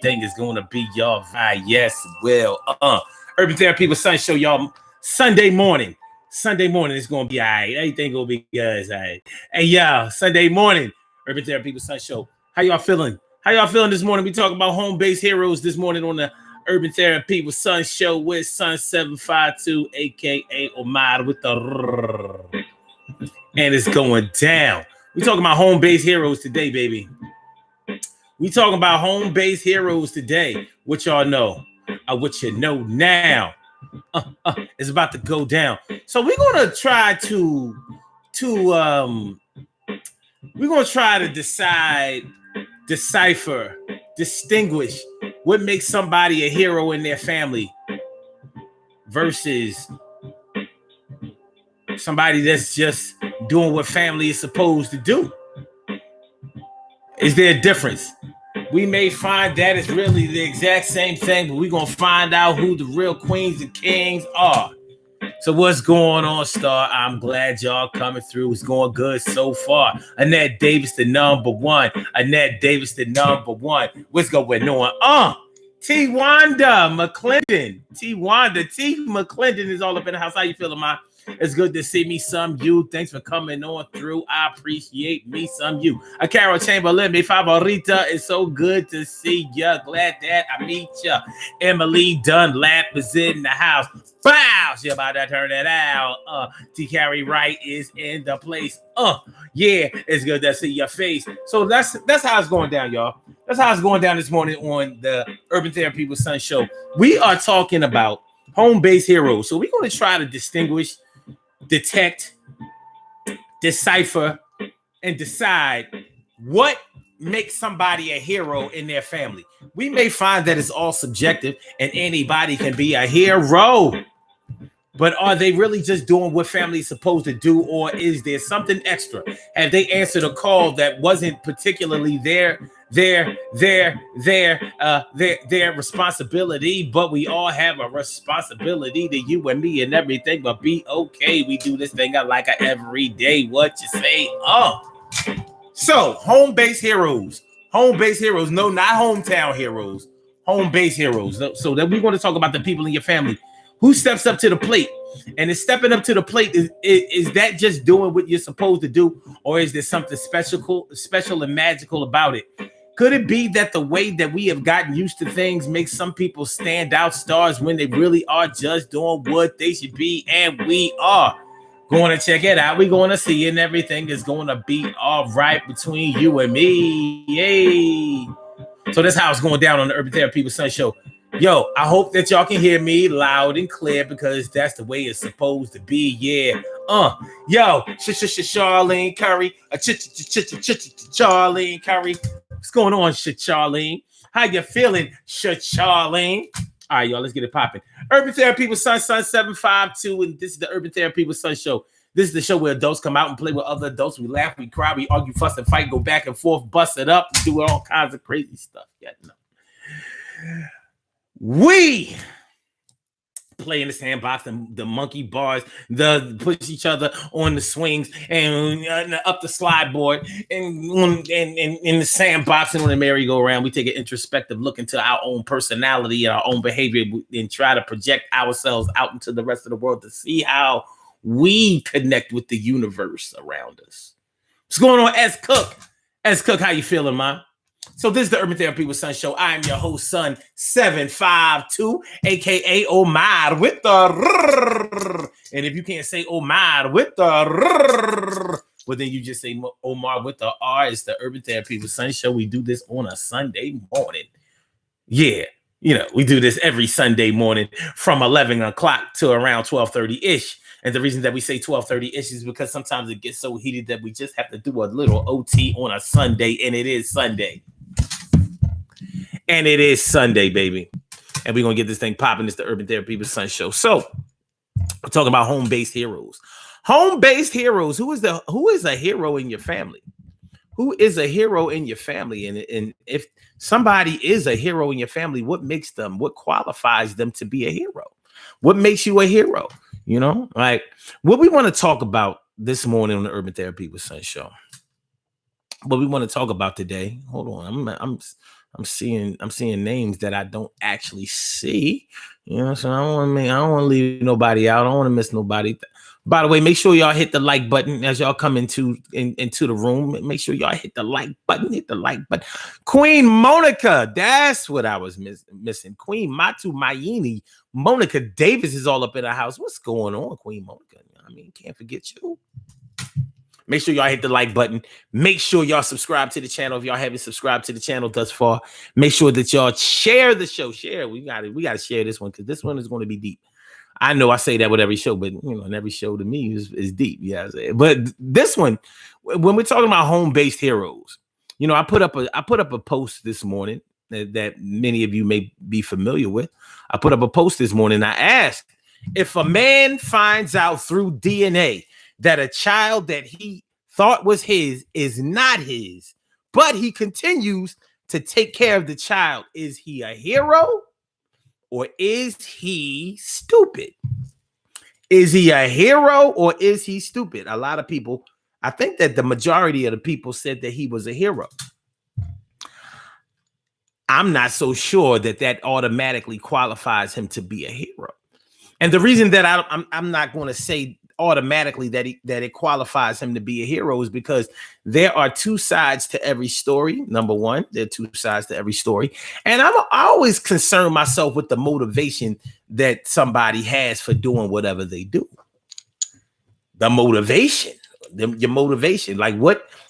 everything is going to be y'all vibe. Yes, well, Urban Therapy with Sun Show, y'all. Sunday morning. Sunday morning is going to be all right. Everything going to be good. All right. Hey, y'all, Sunday morning, Urban Therapy with Sun Show. How y'all feeling? How y'all feeling this morning? We talking about home base heroes this morning on the Urban Therapy with Sun Show with Sun 752, aka Omar with the and it's going down. We talking about home base heroes today, baby. We talking about home base heroes today. What y'all know? What you know now? It's about to go down. So we're gonna try to decipher, distinguish what makes somebody a hero in their family versus somebody that's just doing what family is supposed to do. Is there a difference? We may find that it's really the exact same thing, but we're going to find out who the real queens and kings are. So what's going on, Star? I'm glad y'all coming through. It's going good so far. Annette Davis, the number one. Annette Davis, the number one. What's going on? T. Wanda McClendon. T. McClendon is all up in the house. How you feeling, ma? It's good to see me some you. Thanks for coming on through. I appreciate me some you. Carol Chamberlain, mi favorita. It's so good to see ya. Glad that I meet ya. Emily Dunlap is in the house. Wow, she about to turn it out. T. Carrie Wright is in the place. Yeah, it's good to see your face. So that's how it's going down, y'all. That's how it's going down this morning on the Urban Therapy with Sun Show. We are talking about home base heroes. So we're going to try to distinguish, detect, decipher, and decide what makes somebody a hero in their family. We may find that it's all subjective and anybody can be a hero, but are they really just doing what family is supposed to do, or is there something extra? Have they answered a call that wasn't particularly their responsibility, but we all have a responsibility to you and me and everything, but be okay. We do this thing like a every day. What you say? So home base heroes. No, not hometown heroes. Home base heroes. So that we're going to talk about the people in your family who steps up to the plate. And is stepping up to the plate, is that just doing what you're supposed to do, or is there something special and magical about it? Could it be that the way that we have gotten used to things makes some people stand out stars when they really are just doing what they should be? And we are going to check it out. We're going to see, and everything is going to be all right between you and me. Yay! So that's how it's going down on the Urban Therapy with Sun Show. Yo, I hope that y'all can hear me loud and clear because that's the way it's supposed to be. Yeah. Yo, Charlene Curry. Charlene Curry. What's going on, Charlene? How you feeling, Charlene? All right, y'all, let's get it popping. Urban Therapy with Sun 752, and this is the Urban Therapy with Sun Show. This is the show where adults come out and play with other adults. We laugh, we cry, we argue, fuss, and fight, go back and forth, bust it up, do all kinds of crazy stuff. Yeah, no. We play in the sandbox, the monkey bars, the push each other on the swings and up the slide board and in the sandbox and on the merry-go-round. We take an introspective look into our own personality and our own behavior and try to project ourselves out into the rest of the world to see how we connect with the universe around us. What's going on, S. Cook? S. Cook, how you feeling, man? So this is the Urban Therapy with Sun Show. I am your host, Sun 752, aka Omar with the and if you can't say Omar with the well, then you just say Omar with the R. It's the Urban Therapy with Sun Show. We do this on a Sunday morning. Yeah, we do this every Sunday morning from 11 o'clock to around 12:30-ish. And the reason that we say 12:30-ish is because sometimes it gets so heated that we just have to do a little OT on a Sunday, and it is Sunday. And it is Sunday, baby. And we're going to get this thing popping. It's the Urban Therapy with Sun Show. So we're talking about home-based heroes. Home-based heroes. Who is a hero in your family? Who is a hero in your family? And if somebody is a hero in your family, what makes them? What qualifies them to be a hero? What makes you a hero? Like what we want to talk about this morning on the Urban Therapy with Sun Show. What we want to talk about today. Hold on. I'm seeing names that I don't actually see. You know, so I don't want to leave nobody out. I don't want to miss nobody. By the way, make sure y'all hit the like button as y'all come into the room. Make sure y'all hit the like button. Hit the like button. Queen Monica, that's what I was missing. Queen Matu Mayini, Monica Davis is all up in the house. What's going on, Queen Monica? I mean, can't forget you. Make sure y'all hit the like button. Make sure y'all subscribe to the channel if y'all haven't subscribed to the channel thus far. Make sure that y'all share the show. Share. We got to share this one because this one is going to be deep. I know I say that with every show, but and every show to me is deep. Yeah, but this one, when we're talking about home-based heroes, I put up a post this morning that many of you may be familiar with. I put up a post this morning. I asked if a man finds out through DNA that a child that he thought was his is not his, but he continues to take care of the child, is he a hero or is he stupid? Is he a hero or is he stupid? A lot of people, I think that the majority of the people said that he was a hero. I'm not so sure that automatically qualifies him to be a hero. And the reason that I'm not going to say automatically that it qualifies him to be a hero is because there are two sides to every story. Number one, there are two sides to every story. And I always concern myself with the motivation that somebody has for doing whatever they do. The motivation, your motivation, like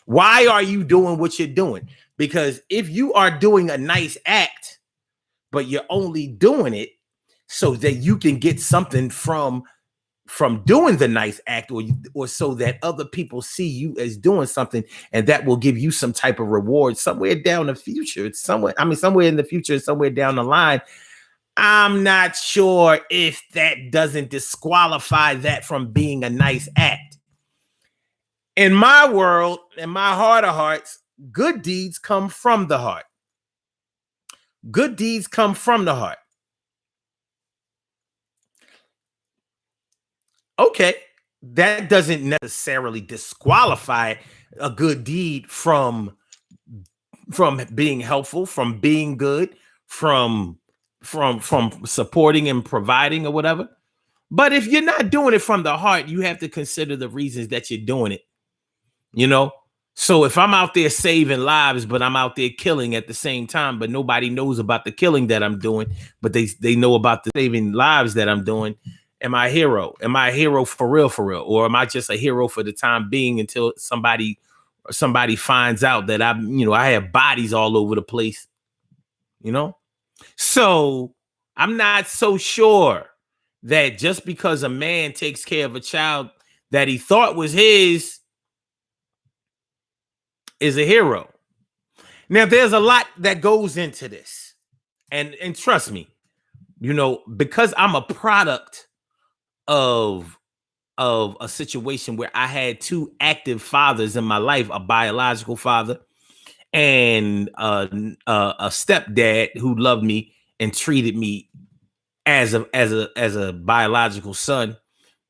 why are you doing what you're doing? Because if you are doing a nice act, but you're only doing it so that you can get something from doing the nice act, or so that other people see you as doing something, and that will give you some type of reward somewhere down the future. It's somewhere in the future, somewhere down the line. I'm not sure if that doesn't disqualify that from being a nice act. In my world, in my heart of hearts, good deeds come from the heart. Good deeds come from the heart. Okay, that doesn't necessarily disqualify a good deed from being helpful, from being good, from supporting and providing or whatever. But if you're not doing it from the heart, you have to consider the reasons that you're doing it. So if I'm out there saving lives, but I'm out there killing at the same time, but nobody knows about the killing that I'm doing, but they know about the saving lives that I'm doing. Am I a hero? Am I a hero for real? Or am I just a hero for the time being until somebody finds out that I have bodies all over the place, So I'm not so sure that just because a man takes care of a child that he thought was his is a hero. Now, there's a lot that goes into this. And trust me, because I'm a product of a situation where I had two active fathers in my life, a biological father and a stepdad who loved me and treated me as a biological son.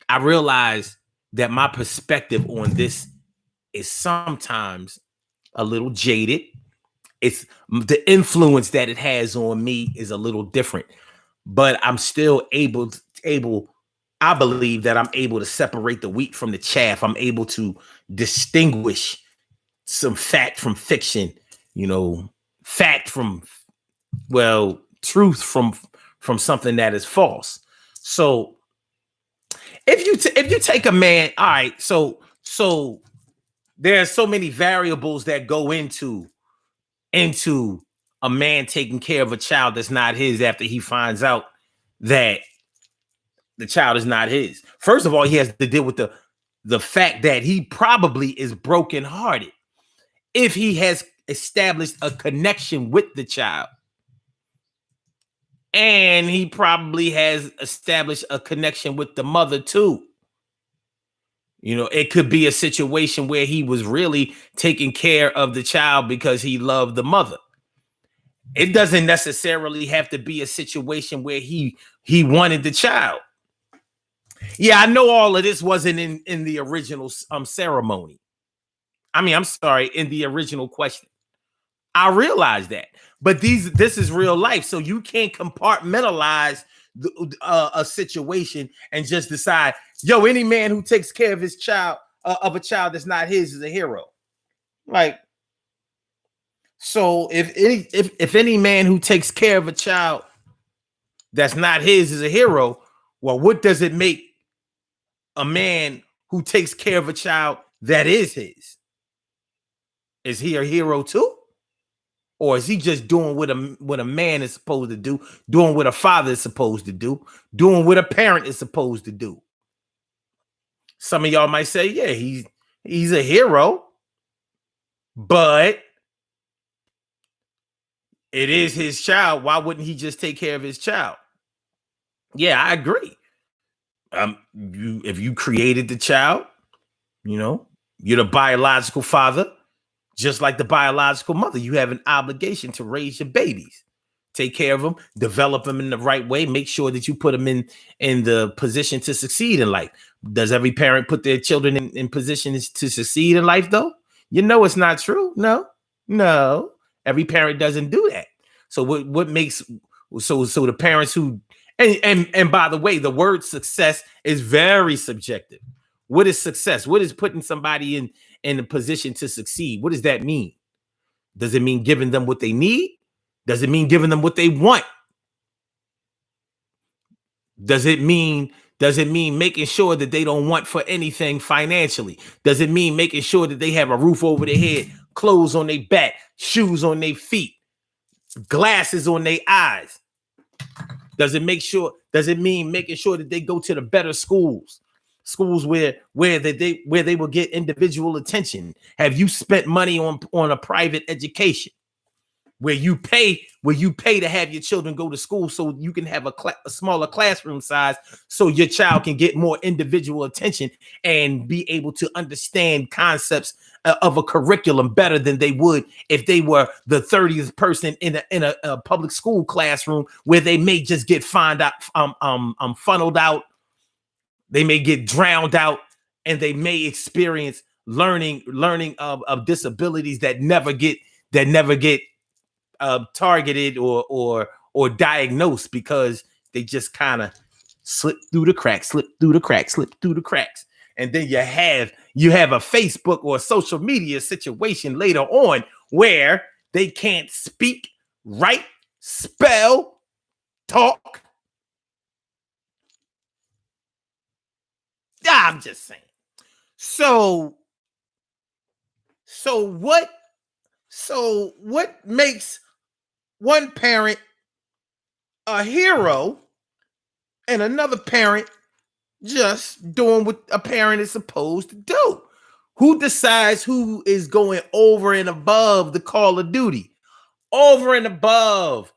I realized that my perspective on this is sometimes a little jaded. It's the influence that it has on me is a little different, but I'm still able. I believe that I'm able to separate the wheat from the chaff. I'm able to distinguish some fact from fiction, fact from, truth from something that is false. So if you take a man, all right, so there are so many variables that go into a man taking care of a child that's not his after he finds out that the child is not his. First of all, he has to deal with the fact that he probably is brokenhearted if he has established a connection with the child. And he probably has established a connection with the mother too. It could be a situation where he was really taking care of the child because he loved the mother. It doesn't necessarily have to be a situation where he wanted the child. Yeah, I know all of this wasn't in the original ceremony. I'm sorry, in the original question. I realize that. But this is real life. So you can't compartmentalize a situation and just decide, yo, any man who takes care of his child, of a child that's not his, is a hero. Like, so if any man who takes care of a child that's not his is a hero, well, what does it make a man who takes care of a child that is his? Is he a hero too? Or is he just doing what a man is supposed to do, doing what a father is supposed to do, doing what a parent is supposed to do? Some of y'all might say, yeah, he's a hero, but it is his child. Why wouldn't he just take care of his child? Yeah, I agree. If you created the child, you're the biological father. Just like the biological mother, you have an obligation to raise your babies, take care of them, develop them in the right way, make sure that you put them in the position to succeed in life. Does every parent put their children in positions to succeed in life, though? It's not true. No. Every parent doesn't do that. So what makes so the parents who and by the way, the word success is very subjective. What is success? What is putting somebody in a position to succeed? What does that mean? Does it mean giving them what they need? Does it mean giving them what they want? Does it mean making sure that they don't want for anything financially? Does it mean making sure that they have a roof over their head, clothes on their back, shoes on their feet, glasses on their eyes? Does it mean making sure that they go to the better schools where they will get individual attention? Have you spent money on a private education where you pay to have your children go to school so you can have a smaller classroom size so your child can get more individual attention and be able to understand concepts of a curriculum better than they would if they were the 30th person in a public school classroom where they may just get funneled out. They may get drowned out, and they may experience learning of disabilities that never get targeted or diagnosed because they just kind of slip through the cracks. And then you have a Facebook or a social media situation later on where they can't speak, write, spell, talk. I'm just saying. So what makes one parent a hero and another parent just doing what a parent is supposed to do? Who decides who is going over and above the call of duty? Over and above,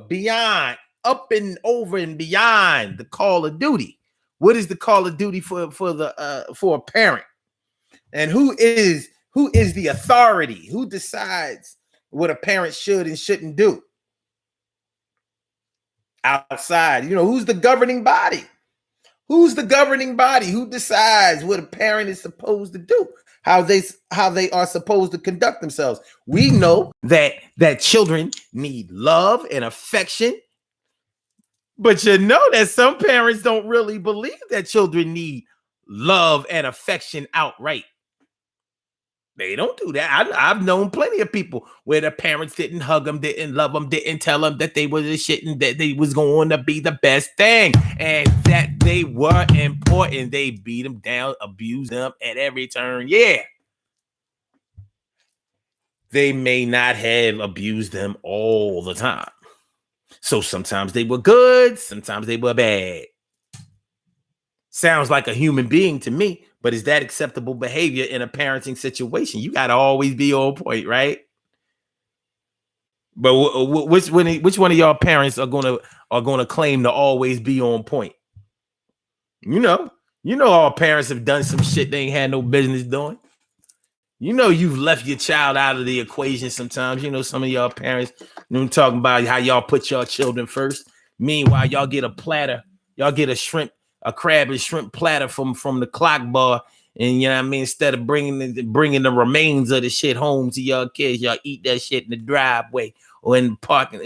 beyond, up and over and beyond the call of duty. What is the call of duty for a parent? And who is the authority? Who decides what a parent should and shouldn't do? Outside, who's the governing body? Who's the governing body? Who decides what a parent is supposed to do? How they are supposed to conduct themselves? We know that children need love and affection. But that some parents don't really believe that children need love and affection outright. They don't do that. I've known plenty of people where the parents didn't hug them, didn't love them, didn't tell them that they were the shit and that they was going to be the best thing and that they were important. They beat them down, abused them at every turn. Yeah. They may not have abused them all the time. So sometimes they were good, sometimes they were bad. Sounds like a human being to me, but is that acceptable behavior in a parenting situation? You got to always be on point, right? But which one of y'all parents are gonna claim to always be on point? All parents have done some shit they ain't had no business doing. You've left your child out of the equation sometimes. Some of y'all parents, talking about how y'all put your children first. Meanwhile, y'all get a platter, y'all get a crab and shrimp platter from the clock bar, And you know what I mean? Instead of bringing the remains of the shit home to y'all kids, y'all eat that shit in the driveway or in the parking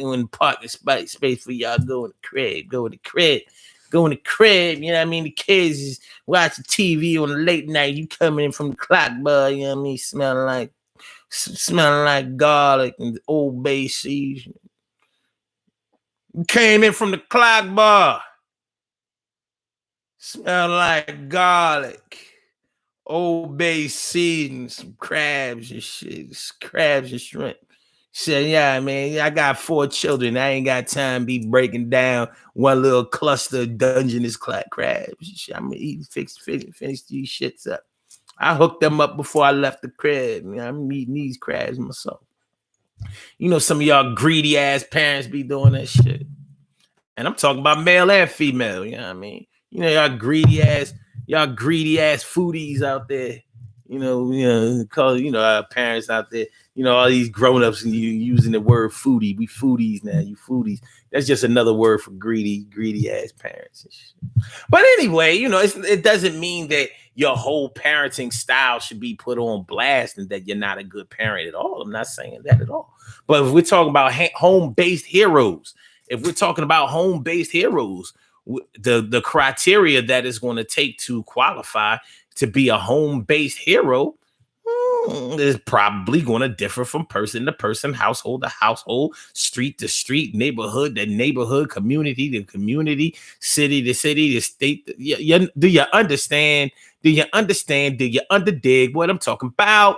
space for y'all go in the crib. Go in the crib. You know what I mean? The kids is watching TV on the late night. You coming in from the clock bar, you know what I mean? Smelling like garlic and Old Bay seasoning. You came in from the clock bar. Smell like garlic, Old Bay seasoning, some crabs and shit, crabs and shrimp. Said, yeah, man, I got 4 children. I ain't got time to be breaking down one little cluster of Dungeness crabs. I'm gonna eat, finish these shits up. I hooked them up before I left the crib. You know, I'm eating these crabs myself. You know, some of y'all greedy ass parents be doing that shit. And I'm talking about male and female, you know what I mean? You know, y'all greedy ass foodies out there. Call our parents out there, all these grown-ups and you using the word foodie. We foodies now, you foodies. That's just another word for greedy ass parents and shit. But anyway, it doesn't mean that your whole parenting style should be put on blast and that you're not a good parent at all. I'm not saying that at all. But if we're talking about home-based heroes, the criteria that is going to take to qualify to be a home-based hero is probably going to differ from person to person, household to household, street to street, neighborhood to neighborhood, community to community, city to city, to state. Do you understand? Do you underdig what I'm talking about?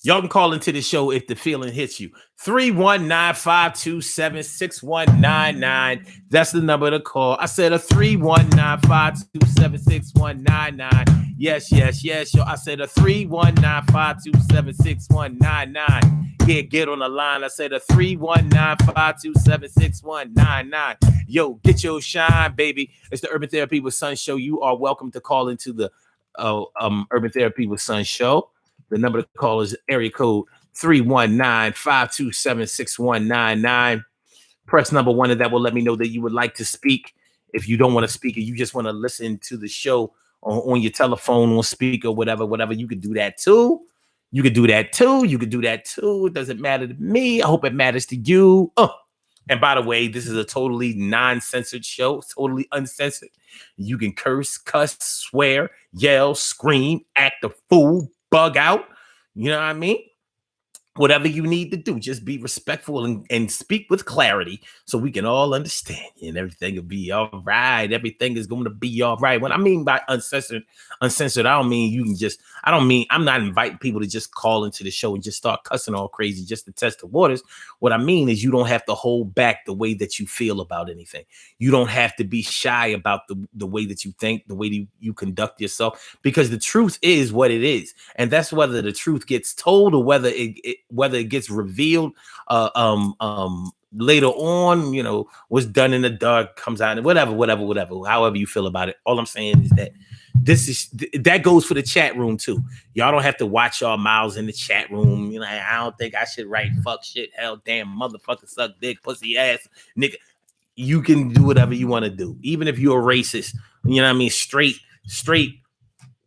Y'all can call into the show if the feeling hits you. 319-527-6199. That's the number to call. I said a 319-527-6199. Yes. Yo, I said a 319-527-6199. Yeah, get on the line. I said a 319-527-6199. Yo, get your shine, baby. It's the Urban Therapy with Son show. You are welcome to call into the Urban Therapy with Son show. The number to call is area code 319-527-6199. Press number 1, and that will let me know that you would like to speak. If you don't want to speak and you just want to listen to the show on your telephone, on speaker, whatever, you can do that too. It doesn't matter to me. I hope it matters to you. And by the way, this is a totally non-censored show, totally uncensored. You can curse, cuss, swear, yell, scream, act a fool, bug out, you know what I mean? Whatever you need to do, just be respectful and speak with clarity so we can all understand you and everything will be all right. Everything is going to be all right. What I mean by uncensored, I don't mean I'm not inviting people to just call into the show and just start cussing all crazy just to test the waters. What I mean is you don't have to hold back the way that you feel about anything. You don't have to be shy about the way that you think, the way you conduct yourself, because the truth is what it is. And that's whether the truth gets told or whether it gets revealed later on, what's done in the dark comes out, and whatever, however you feel about it. All I'm saying is that that goes for the chat room too. Y'all don't have to watch y'all mouths in the chat room. I don't think I should write fuck, shit, hell, damn, motherfucker, suck dick, pussy ass, nigga. You can do whatever you want to do, even if you're a racist. You know what I mean? Straight,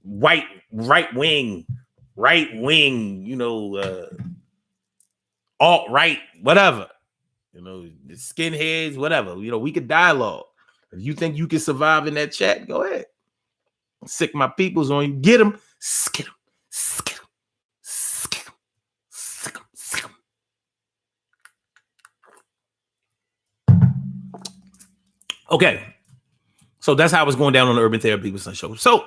white, right wing, alt-right, whatever, the skinheads, whatever, we could dialogue. If you think you can survive in that chat, go ahead. Sick my peoples on you. Get them, skid them. Okay, so that's how it's going down on the Urban Therapy with Son show. So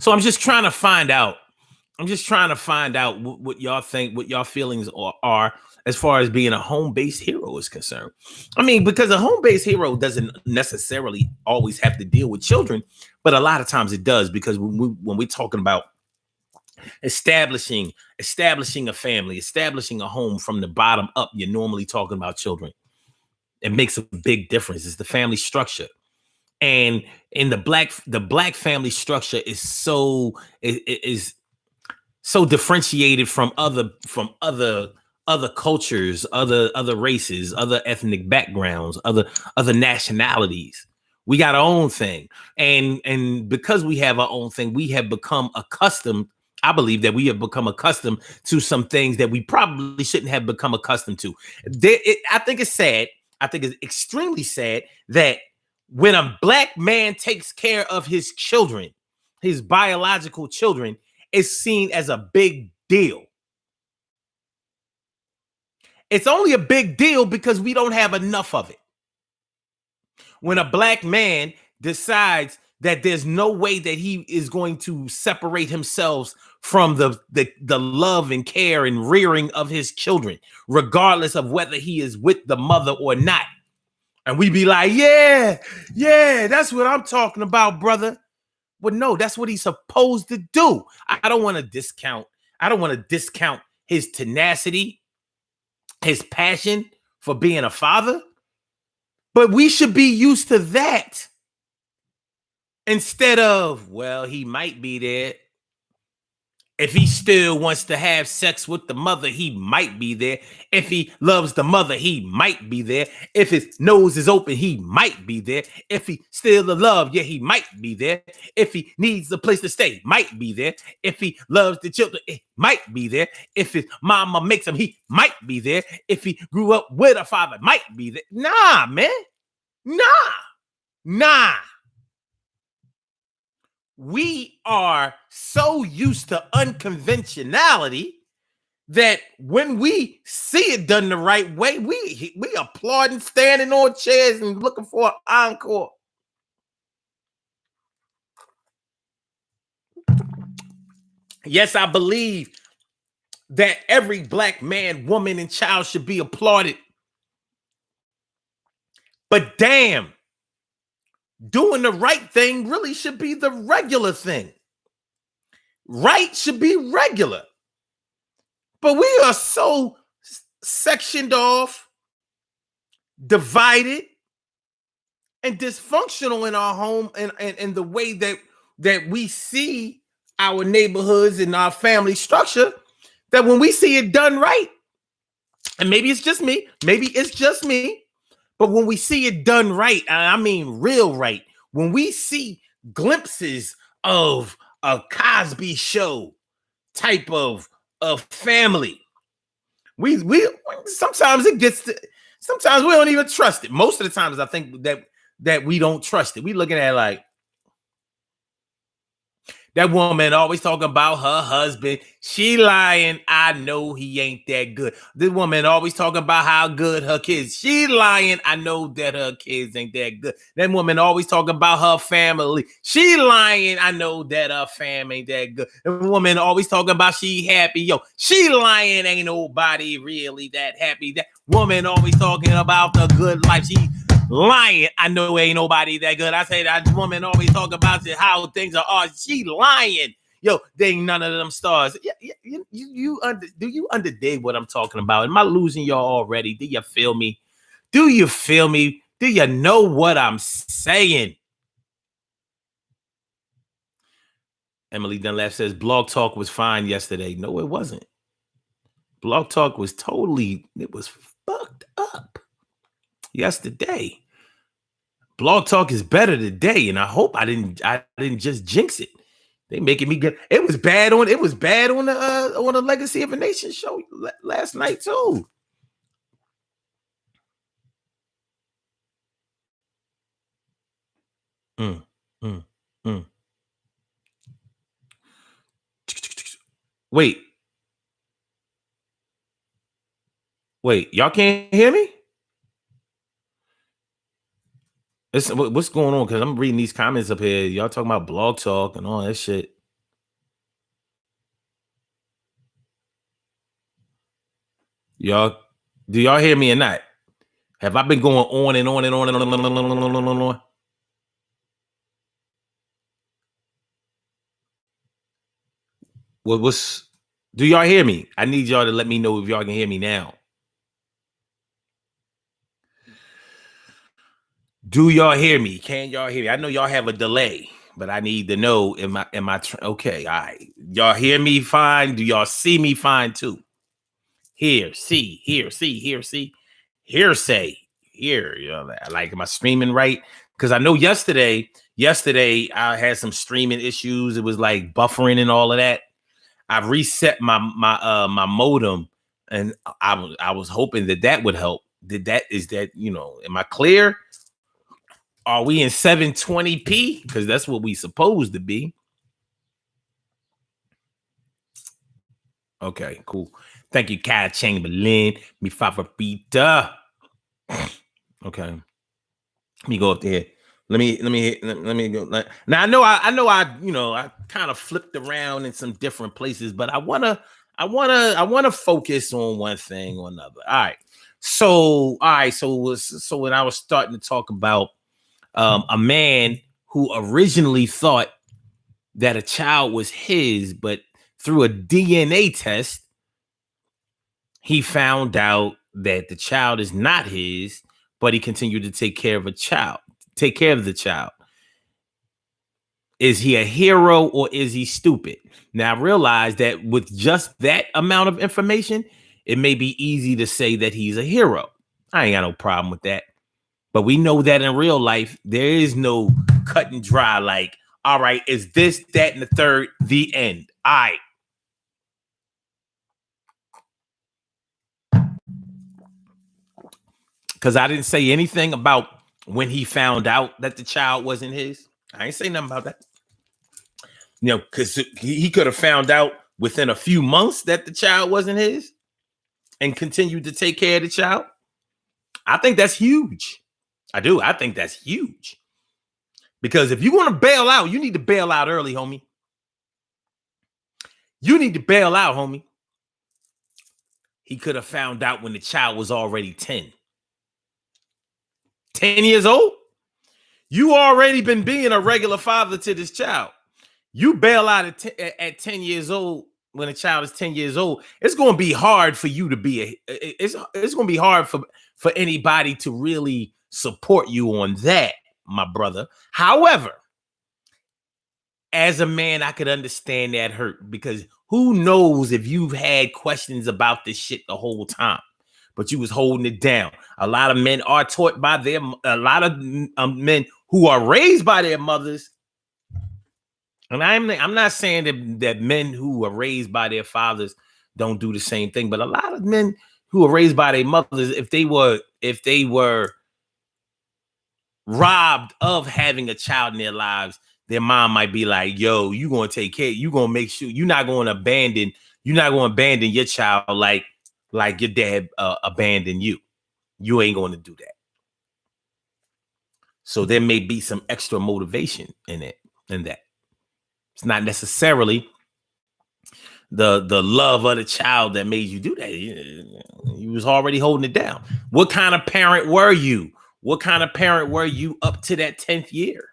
I'm just trying to find out. What y'all think, what y'all feelings are as far as being a home-based hero is concerned. I mean, because a home-based hero doesn't necessarily always have to deal with children, but a lot of times it does, because when we're talking about establishing a family, establishing a home from the bottom up, you're normally talking about children. It makes a big difference. It's the family structure. And in the black family structure is so differentiated from other cultures, other races, other ethnic backgrounds, other nationalities, We got our own thing. And because we have our own thing, we have become accustomed. I believe that we have become accustomed to some things that we probably shouldn't have become accustomed to. I think it's sad. I think it's extremely sad that when a black man takes care of his children, his biological children, it's seen as a big deal. It's only a big deal because we don't have enough of it. When a black man decides that there's no way that he is going to separate himself from the love and care and rearing of his children, regardless of whether he is with the mother or not. And we be like, yeah, that's what I'm talking about, brother. Well, no, that's what he's supposed to do. I don't want to discount. I don't want to discount his tenacity, his passion for being a father. But we should be used to that. Instead of, well, he might be there. If he still wants to have sex with the mother, he might be there. If he loves the mother, he might be there. If his nose is open, he might be there. If he still in love, yeah, he might be there. If he needs a place to stay, might be there. If he loves the children, it might be there. If his mama makes him, he might be there. If he grew up with a father, might be there. Nah, man. Nah. We are so used to unconventionality that when we see it done the right way, we applaud and standing on chairs and looking for an encore. Yes, I believe that every black man, woman, and child should be applauded. But damn, doing the right thing really should be the regular thing. Right should be regular. But we are so sectioned off, divided, and dysfunctional in our home and the way that we see our neighborhoods and our family structure, that when we see it done right, and maybe it's just me, but when we see it done right, and I mean real right, when we see glimpses of a Cosby Show type of family, we sometimes it gets to, sometimes we don't even trust it. Most of the times I think that we don't trust it. We looking at it like, that woman always talking about her husband. She lying. I know he ain't that good. This woman always talking about how good her kids. She lying. I know that her kids ain't that good. That woman always talking about her family. She lying. I know that her fam ain't that good. The woman always talking about she happy. Yo, she lying. Ain't nobody really that happy. That woman always talking about the good life. She lying. I know ain't nobody that good. I say that woman always talk about how things are. She lying. Yo, they ain't none of them stars. Do you understand what I'm talking about? Am I losing y'all already? Do you feel me? Do you feel me? Do you know what I'm saying? Emily Dunlap says Blog Talk was fine yesterday. No, it wasn't. Blog Talk was it was fucked up yesterday. Blog Talk is better today, and I hope I didn't just jinx it. They making me get. It was bad on the Legacy of a Nation show last night too. Wait, y'all can't hear me? What's going on? Because I'm reading these comments up here. Y'all talking about Blog Talk and all that shit. Y'all, do y'all hear me or not? Have I been going on and on and on and on? Do y'all hear me? I need y'all to let me know if y'all can hear me now. Do y'all hear me? Can y'all hear me? I know y'all have a delay, but I need to know, am I okay? All right. Y'all hear me fine? Do y'all see me fine too? Here, see, here, see, here, see, hearsay, here. You know, like, am I streaming right? because I know yesterday I had some streaming issues. It was like buffering and all of that. I reset my modem, and I was hoping that would help. Is that am I clear? Are we in 720p? Because that's what we supposed to be. Okay, cool. Thank you, Kyle Chamberlain. Me favorita. Okay. Let me go up there. Let me go. Now I know I kind of flipped around in some different places, but I wanna focus on one thing or another. All right. So when I was starting to talk about a man who originally thought that a child was his, but through a DNA test, he found out that the child is not his, but he continued to take care of the child. Is he a hero or is he stupid? Now I realize that with just that amount of information, it may be easy to say that he's a hero. I ain't got no problem with that. But we know that in real life, there is no cut and dry, like, all right, is this, that, and the third, the end. All right. Because I didn't say anything about when he found out that the child wasn't his. I ain't say nothing about that. Because he could have found out within a few months that the child wasn't his and continued to take care of the child. I think that's huge. I do. I think that's huge. Because if you want to bail out, you need to bail out early, homie. You need to bail out, homie. He could have found out when the child was already 10. 10 years old? You already been being a regular father to this child. You bail out at 10 years old when a child is 10 years old. It's going to be hard for you to be it's going to be hard for anybody to really support you on that, my brother. However, as a man, I could understand that hurt, because who knows if you've had questions about this shit the whole time, but you was holding it down. A lot of men are taught by a lot of men who are raised by their mothers. And I'm not saying that men who are raised by their fathers don't do the same thing, but a lot of men who are raised by their mothers, if they were robbed of having a child in their lives, their mom might be like, yo, you gonna take care, you gonna make sure you're not gonna abandon your child like your dad abandoned you. You ain't gonna do that. So there may be some extra motivation in that. It's not necessarily the love of the child that made you do that. You was already holding it down. What kind of parent were you? What kind of parent were you up to that 10th year?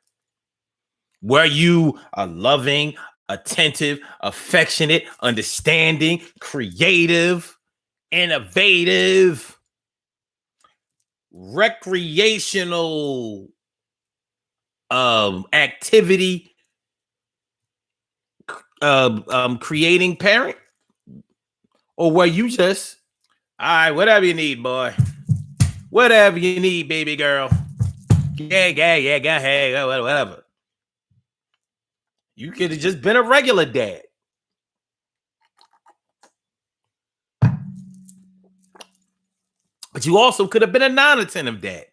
Were you a loving, attentive, affectionate, understanding, creative, innovative, recreational activity creating parent? Or were you just, all right, whatever you need, boy, whatever you need, baby girl, yeah, go ahead, whatever. You could have just been a regular dad. But you also could have been a non-attentive dad.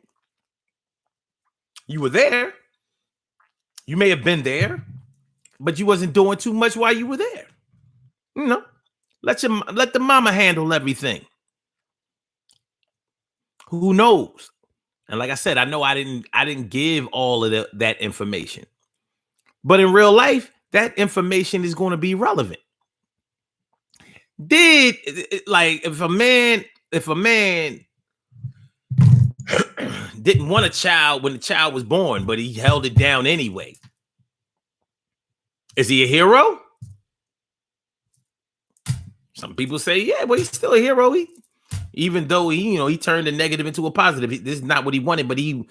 You were there. You may have been there, but you wasn't doing too much while you were there. Let the mama handle everything. Who knows? And like I said, I know I didn't give all of that information. But in real life, that information is going to be relevant. If a man didn't want a child when the child was born, but he held it down anyway, is he a hero? Some people say, yeah, but he's still a hero. Even though he turned the negative into a positive. This is not what he wanted, but he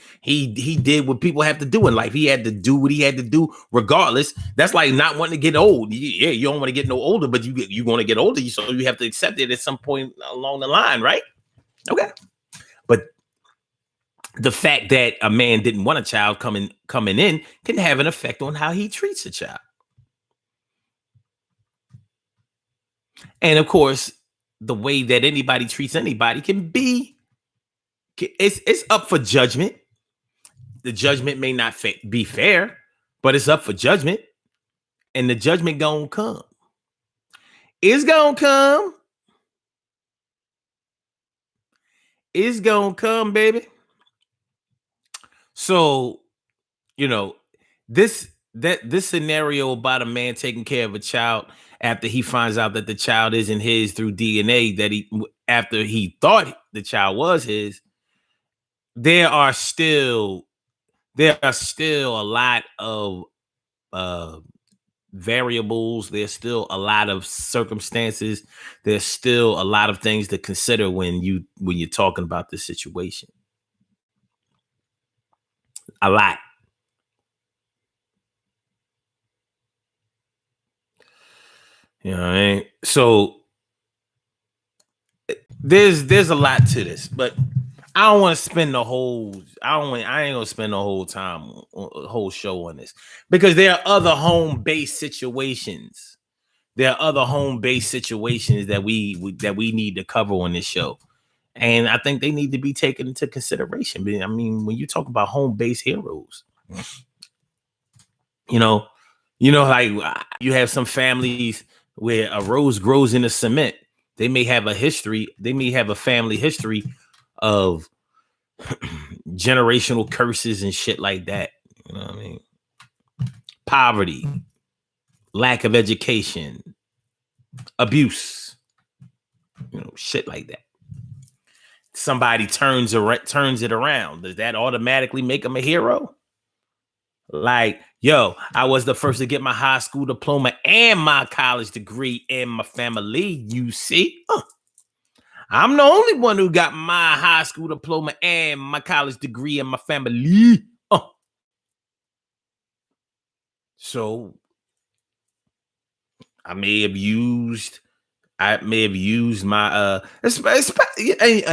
did what people have to do in life. He had to do what he had to do regardless. That's like not wanting to get old. Yeah, you don't want to get no older, but you want to get older, so you have to accept it at some point along the line, right? Okay. But the fact that a man didn't want a child coming in can have an effect on how he treats a child. And of course, the way that anybody treats anybody can be, it's up for judgment. The judgment may not be fair, but it's up for judgment. And the judgment gonna come. It's gonna come. It's gonna come, baby. So, you know, this scenario about a man taking care of a child after he finds out that the child isn't his through DNA, that after he thought the child was his, there are still a lot of variables. There's still a lot of circumstances. There's still a lot of things to consider when you're talking about this situation. A lot. You know what I mean? So there's a lot to this, but I don't want to spend I ain't gonna spend the whole time, whole show on this, because there are other home-based situations. There are other home-based situations that we need to cover on this show. And I think they need to be taken into consideration. I mean, when you talk about home-based heroes, you know, like you have some families where a rose grows in the cement. They may have a history. They may have a family history of generational curses and shit like that. You know what I mean? Poverty, lack of education, abuse, shit like that. Somebody turns it around. Does that automatically make them a hero? Like, yo, I was the first to get my high school diploma and my college degree in my family. You see? I'm the only one who got my high school diploma and my college degree in my family. So I may have used my and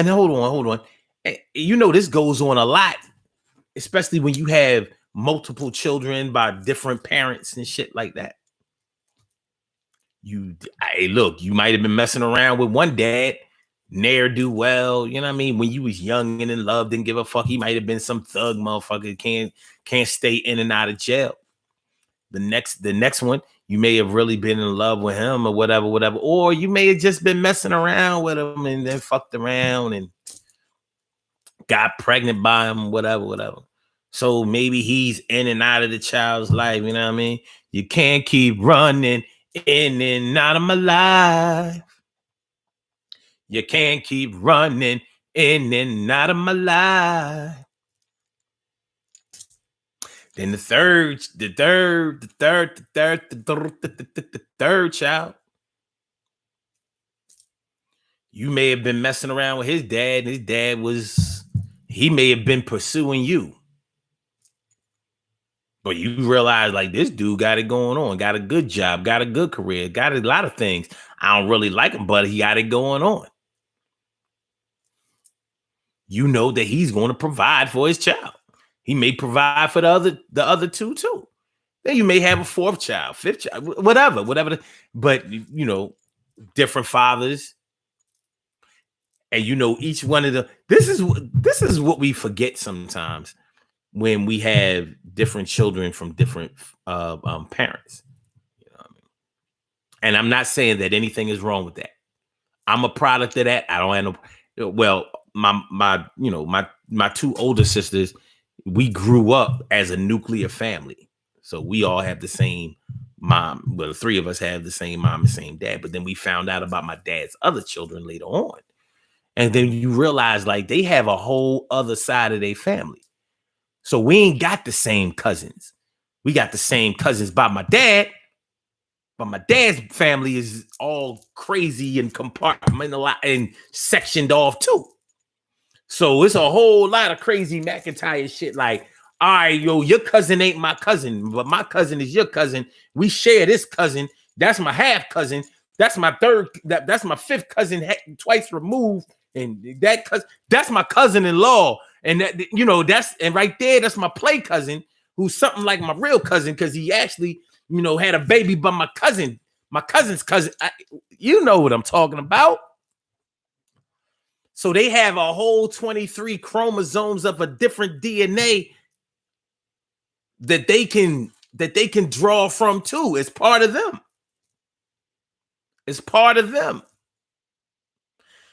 hold on. This goes on a lot, especially when you have multiple children by different parents and shit like that. You might have been messing around with one dad, ne'er do well. You know what I mean? When you was young and in love, didn't give a fuck. He might have been some thug motherfucker, can't stay in and out of jail. The next one, you may have really been in love with him or whatever, or you may have just been messing around with him and then fucked around and got pregnant by him, whatever. So maybe he's in and out of the child's life. You know what I mean? You can't keep running in and out of my life. You can't keep running in and out of my life. Then the third child. You may have been messing around with his dad, and his dad he may have been pursuing you. But you realize, like, this dude got it going on, got a good job, got a good career, got a lot of things. I don't really like him, but he got it going on. You know that he's going to provide for his child. He may provide for the other two too. Then you may have a fourth child, fifth child, whatever. But different fathers, and each one of this is what we forget sometimes when we have different children from different parents. You know what I mean? And I'm not saying that anything is wrong with that. I'm a product of that. I don't have no. Well, my two older sisters, we grew up as a nuclear family. So we all have the same mom. Well, the three of us have the same mom and same dad. But then we found out about my dad's other children later on. And then you realize, like, they have a whole other side of their family. So we ain't got the same cousins. We got the same cousins by my dad. But my dad's family is all crazy and compartmentalized and sectioned off too. So it's a whole lot of crazy McIntyre shit. Like, all right, your cousin ain't my cousin, but my cousin is your cousin. We share this cousin. That's my half cousin. That's my third. That's my fifth cousin, twice removed. And that's my cousin-in-law. And that, you know, that's, and right there, that's my play cousin, who's something like my real cousin, because he actually, you know, had a baby by my cousin's cousin. You know what I'm talking about. So they have a whole 23 chromosomes of a different DNA that they can draw from too. It's part of them. It's part of them.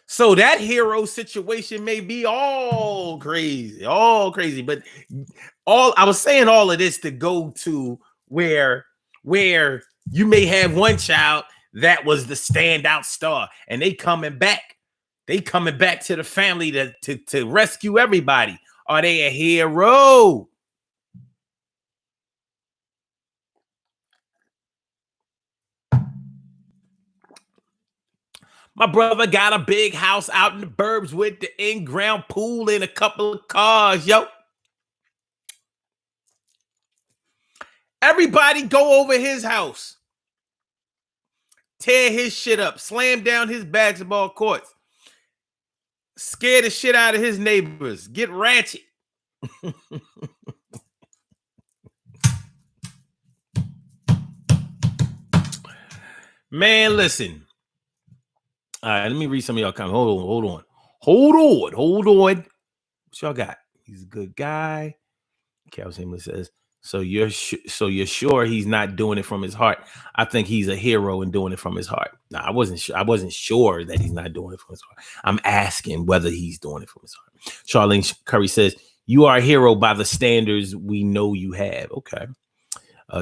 So that hero situation may be all crazy, but I was saying all of this to go to where you may have one child that was the standout star, and they coming back to the family to rescue everybody. Are they a hero? My brother got a big house out in the burbs with the in-ground pool and a couple of cars, yo. Everybody go over his house. Tear his shit up. Slam down his basketball courts. Scare the shit out of his neighbors. Get ratchet. Man, listen. All right, let me read some of y'all comments. Hold on. What y'all got? He's a good guy. Cal Simon says, so you're sure he's not doing it from his heart? I think he's a hero and doing it from his heart. No, I wasn't sure that he's not doing it from his heart. I'm asking whether he's doing it from his heart. Charlene Curry says, you are a hero by the standards we know you have. Okay.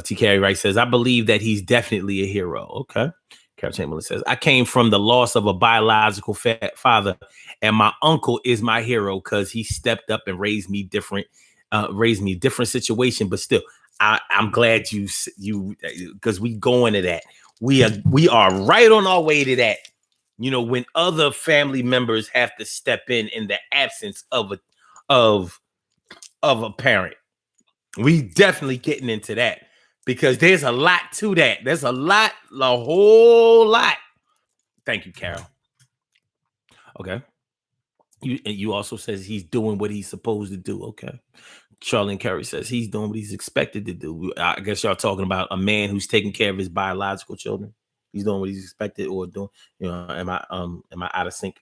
T. Carey Wright says, I believe that he's definitely a hero. Okay. Carol Chamberlain says, I came from the loss of a biological father, and my uncle is my hero because he stepped up and raised me different situation. But still, I'm glad you because we go into that. We are right on our way to that. You know, when other family members have to step in the absence of a parent, we definitely getting into that. Because there's a lot to that. There's a whole lot. Thank you, Carol. Okay. You also says he's doing what he's supposed to do. Okay. Charlene Curry says he's doing what he's expected to do. I guess y'all talking about a man who's taking care of his biological children. He's doing what he's expected or doing. You know, am I out of sync?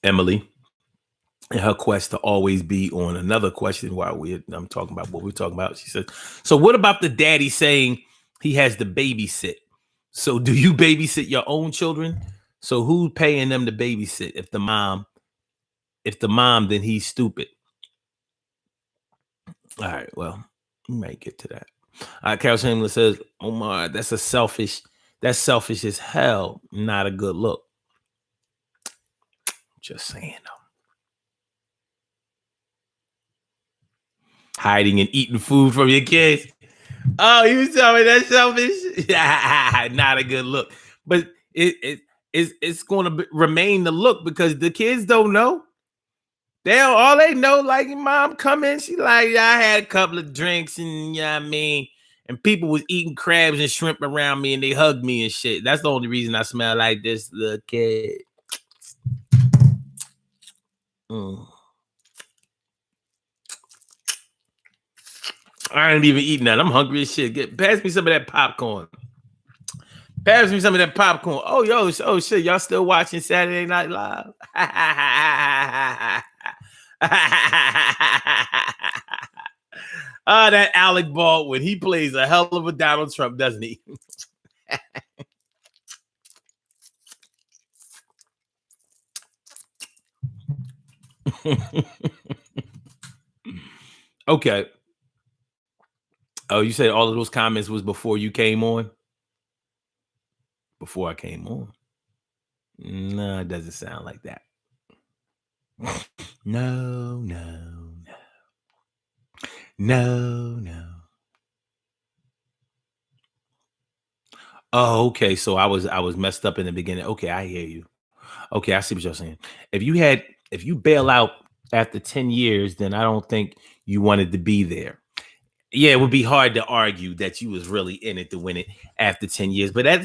Emily. And her quest to always be on another question while I'm talking about what we're talking about. She says, so what about the daddy saying he has to babysit? So do you babysit your own children? So who's paying them to babysit? If the mom, then he's stupid. All right, well, we might get to that. Carol Chamberlain says, Omar, that's selfish as hell. Not a good look. Just saying though. Hiding and eating food from your kids. Oh, you tell me that's selfish? Not a good look. But it's going to remain the look because the kids don't know. All they know, like, mom come in, she like, I had a couple of drinks and, you know what I mean? And people was eating crabs and shrimp around me and they hugged me and shit. That's the only reason I smell like this, the kid. I ain't even eating that. I'm hungry as shit. Pass me some of that popcorn. Oh shit, y'all still watching Saturday Night Live? That Alec Baldwin, he plays a hell of a Donald Trump, doesn't he? Okay. Oh, you said all of those comments was before you came on? Before I came on? No, it doesn't sound like that. No. Oh, okay. So I was messed up in the beginning. Okay, I hear you. Okay, I see what you're saying. If you bail out after 10 years, then I don't think you wanted to be there. Yeah, it would be hard to argue that you was really in it to win it after 10 years. But at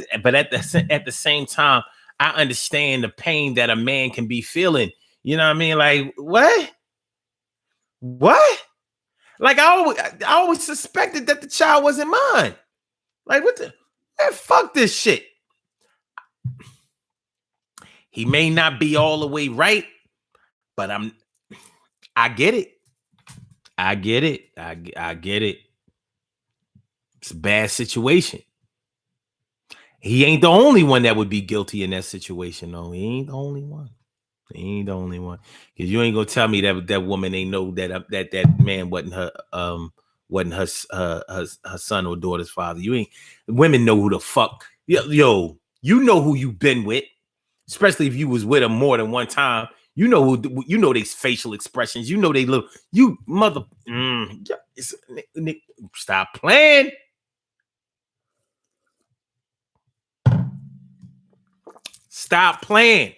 the same time, I understand the pain that a man can be feeling. You know what I mean? Like, what? What? Like, I always suspected that the child wasn't mine. Like, what the man, fuck this shit. He may not be all the way right, but I get it. I get it. I get it. It's a bad situation. He ain't the only one that would be guilty in that situation, though. He ain't the only one. He ain't the only one. Because you ain't gonna tell me that woman ain't know that man wasn't her son or daughter's father. You ain't. Women know who the fuck. Yo, you know who you been with, especially if you was with them more than one time. You know they facial expressions. You know they little. You mother. Stop playing. Stop playing.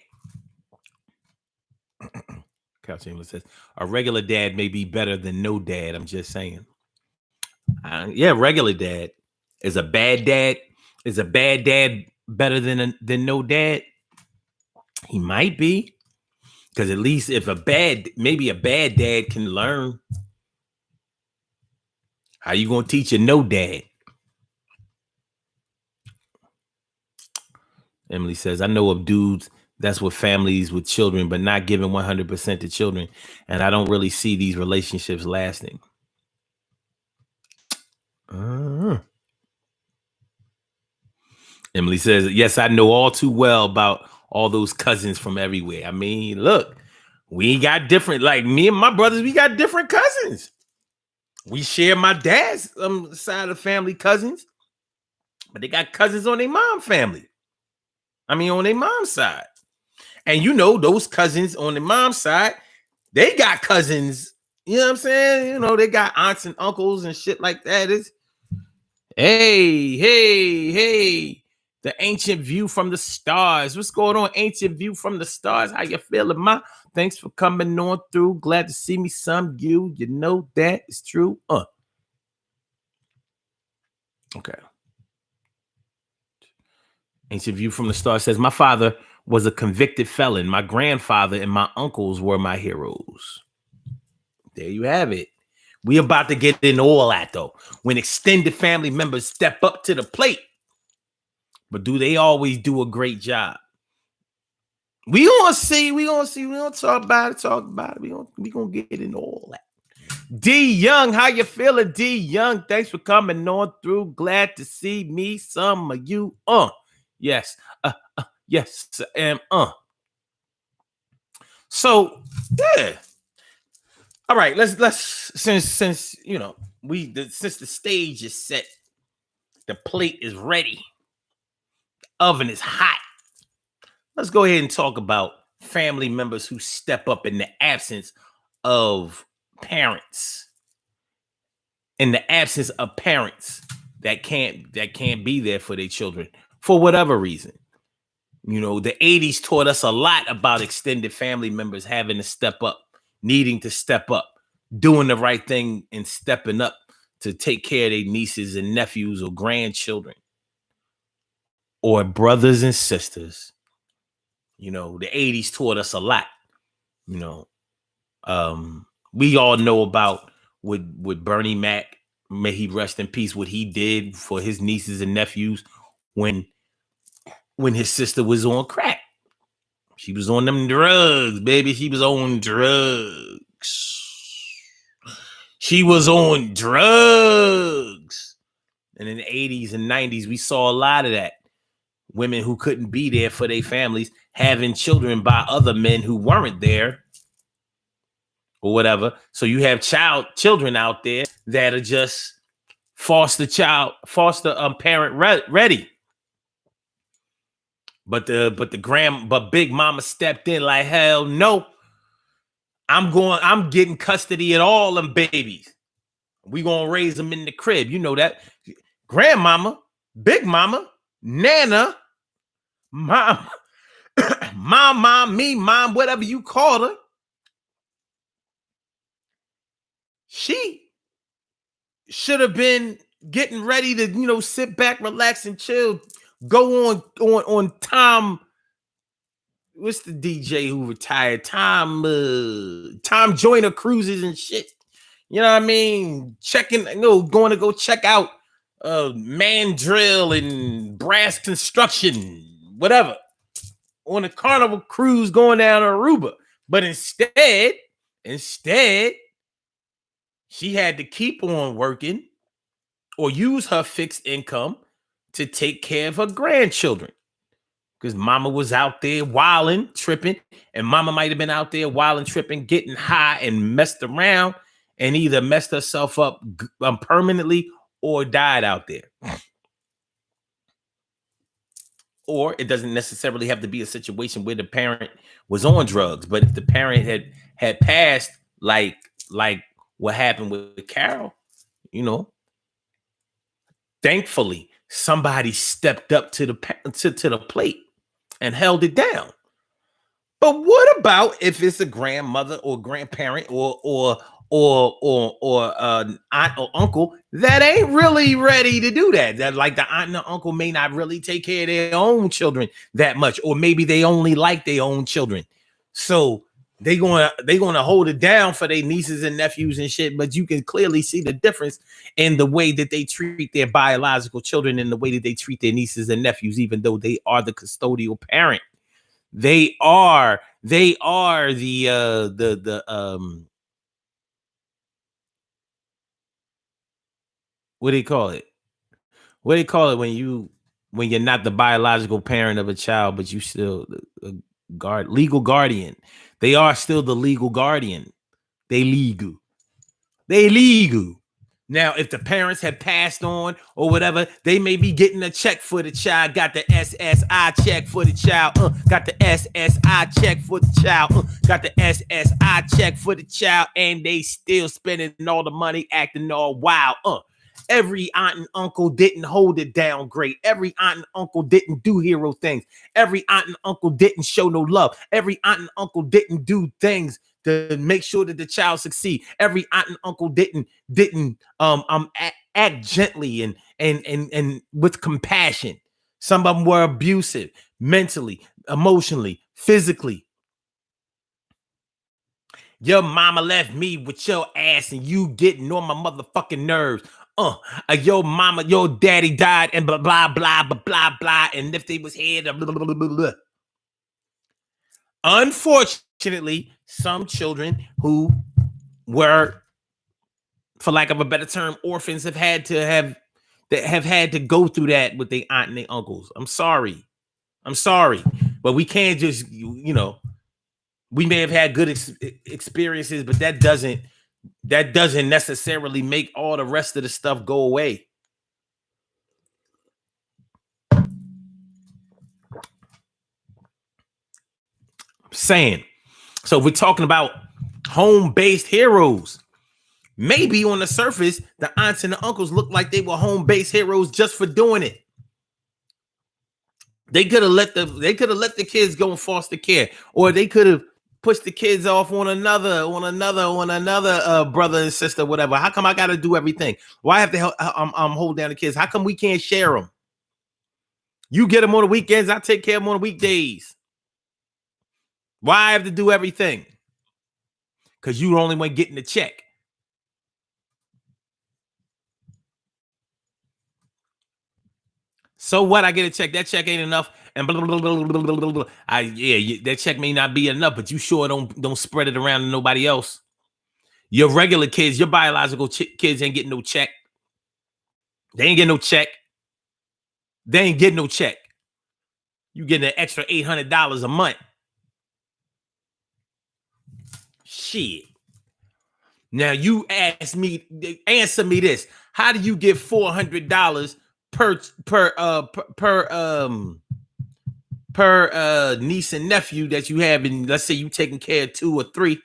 Cal Chamberlain says a regular dad may be better than no dad. I'm just saying. Yeah, regular dad is a bad dad. Is a bad dad better than no dad? He might be, because at least if maybe a bad dad can learn. How you gonna teach a no dad? Emily says, I know of dudes that's with families with children, but not giving 100% to children. And I don't really see these relationships lasting. Emily says, yes, I know all too well about all those cousins from everywhere. I mean, look, we got different, like me and my brothers, we got different cousins. We share my dad's side of the family cousins, but they got cousins on their mom's family. I mean, on their mom's side. And you know, those cousins on the mom's side, they got cousins. You know what I'm saying? You know, they got aunts and uncles and shit like that. Hey. The ancient view from the stars. What's going on? Ancient view from the stars. How you feeling, ma? Thanks for coming on through. Glad to see me some you. You know that is true. Okay. Ancient view from the stars says, my father was a convicted felon. My grandfather and my uncles were my heroes. There you have it. We about to get into all that, though. When extended family members step up to the plate. But do they always do a great job? We gonna see. We gonna talk about it. We gonna get into all that. D Young, how you feeling, D Young? Thanks for coming on through. Glad to see me, some of you. Yes. Yes, I am. So, yeah. All right, let's since you know since the stage is set, the plate is ready, the oven is hot. Let's go ahead and talk about family members who step up in the absence of parents. In the absence of parents that can't be there for their children for whatever reason. You know, the 80s taught us a lot about extended family members having to step up, needing to step up, doing the right thing and stepping up to take care of their nieces and nephews or grandchildren or brothers and sisters. You know, the 80s taught us a lot. You know, we all know about with Bernie Mac, may he rest in peace, what he did for his nieces and nephews when his sister was on crack. She was on them drugs, baby. She was on drugs. She was on drugs. And in the 80s and 90s, we saw a lot of that. Women who couldn't be there for their families, having children by other men who weren't there or whatever. So you have children out there that are just foster parent ready. But Big Mama stepped in like, hell no. I'm getting custody of all them babies. We gonna raise them in the crib. You know that. Grandmama, Big Mama, Nana, Mom, Mom, whatever you call her. She should have been getting ready to, sit back, relax, and chill. Go on what's the DJ who retired? Tom Joyner Cruises and shit. You know what I mean? Going to go check out Mandrill and Brass Construction, whatever, on a Carnival cruise going down to Aruba. But instead, she had to keep on working or use her fixed income to take care of her grandchildren. Because mama was out there wilding, tripping, and mama might have been out there wilding, tripping, getting high and messed around and either messed herself up permanently or died out there. Or it doesn't necessarily have to be a situation where the parent was on drugs. But if the parent had passed, like what happened with Carol, thankfully somebody stepped up to the plate and held it down. But what about if it's a grandmother or grandparent or aunt or uncle that ain't really ready to do that? That like the aunt and the uncle may not really take care of their own children that much, or maybe they only like their own children. So they gonna hold it down for their nieces and nephews and shit. But you can clearly see the difference in the way that they treat their biological children and the way that they treat their nieces and nephews, even though they are the custodial parent. They are the what do you call it? What do you call it when you're not the biological parent of a child, but you still legal guardian? They are still the legal guardian. They legal. Now, if the parents had passed on or whatever, they may be getting a check for the child. Got the SSI check for the child. Got the SSI check for the child. Got the SSI check for the child. And they still spending all the money, acting all wild. Every aunt and uncle didn't hold it down great. Every aunt and uncle didn't do hero things. Every aunt and uncle didn't show no love. Every aunt and uncle didn't do things to make sure that the child succeed. Every aunt and uncle didn't act gently and with compassion. Some of them were abusive mentally, emotionally, physically. Your mama left me with your ass and you getting on my motherfucking nerves. Your mama, your daddy died and blah, blah, blah, blah, blah, blah. And if they was here, blah, blah, blah, blah, blah. Unfortunately, some children who were, for lack of a better term, orphans have had to go through that with their aunt and their uncles. I'm sorry, but we can't just, we may have had good experiences, but that doesn't necessarily make all the rest of the stuff go away. I'm saying. So we're talking about home-based heroes. Maybe on the surface, the aunts and the uncles looked like they were home-based heroes just for doing it. They could have let the kids go in foster care, or they could have pushed the kids off on another brother and sister, whatever. How come I got to do everything? Why have to hold down the kids? How come we can't share them? You get them on the weekends, I take care of them on the weekdays. Why I have to do everything? Because you the only one getting the check. So what? I get a check. That check ain't enough. And blah, blah, blah, blah, blah, blah, blah. That check may not be enough, but you sure don't spread it around to nobody else. Your regular kids, your biological kids ain't getting no check. They ain't getting no check. You getting an extra $800 a month. Shit. Now you answer me this. How do you get $400 per niece and nephew that you have, and let's say you taking care of 2 or 3,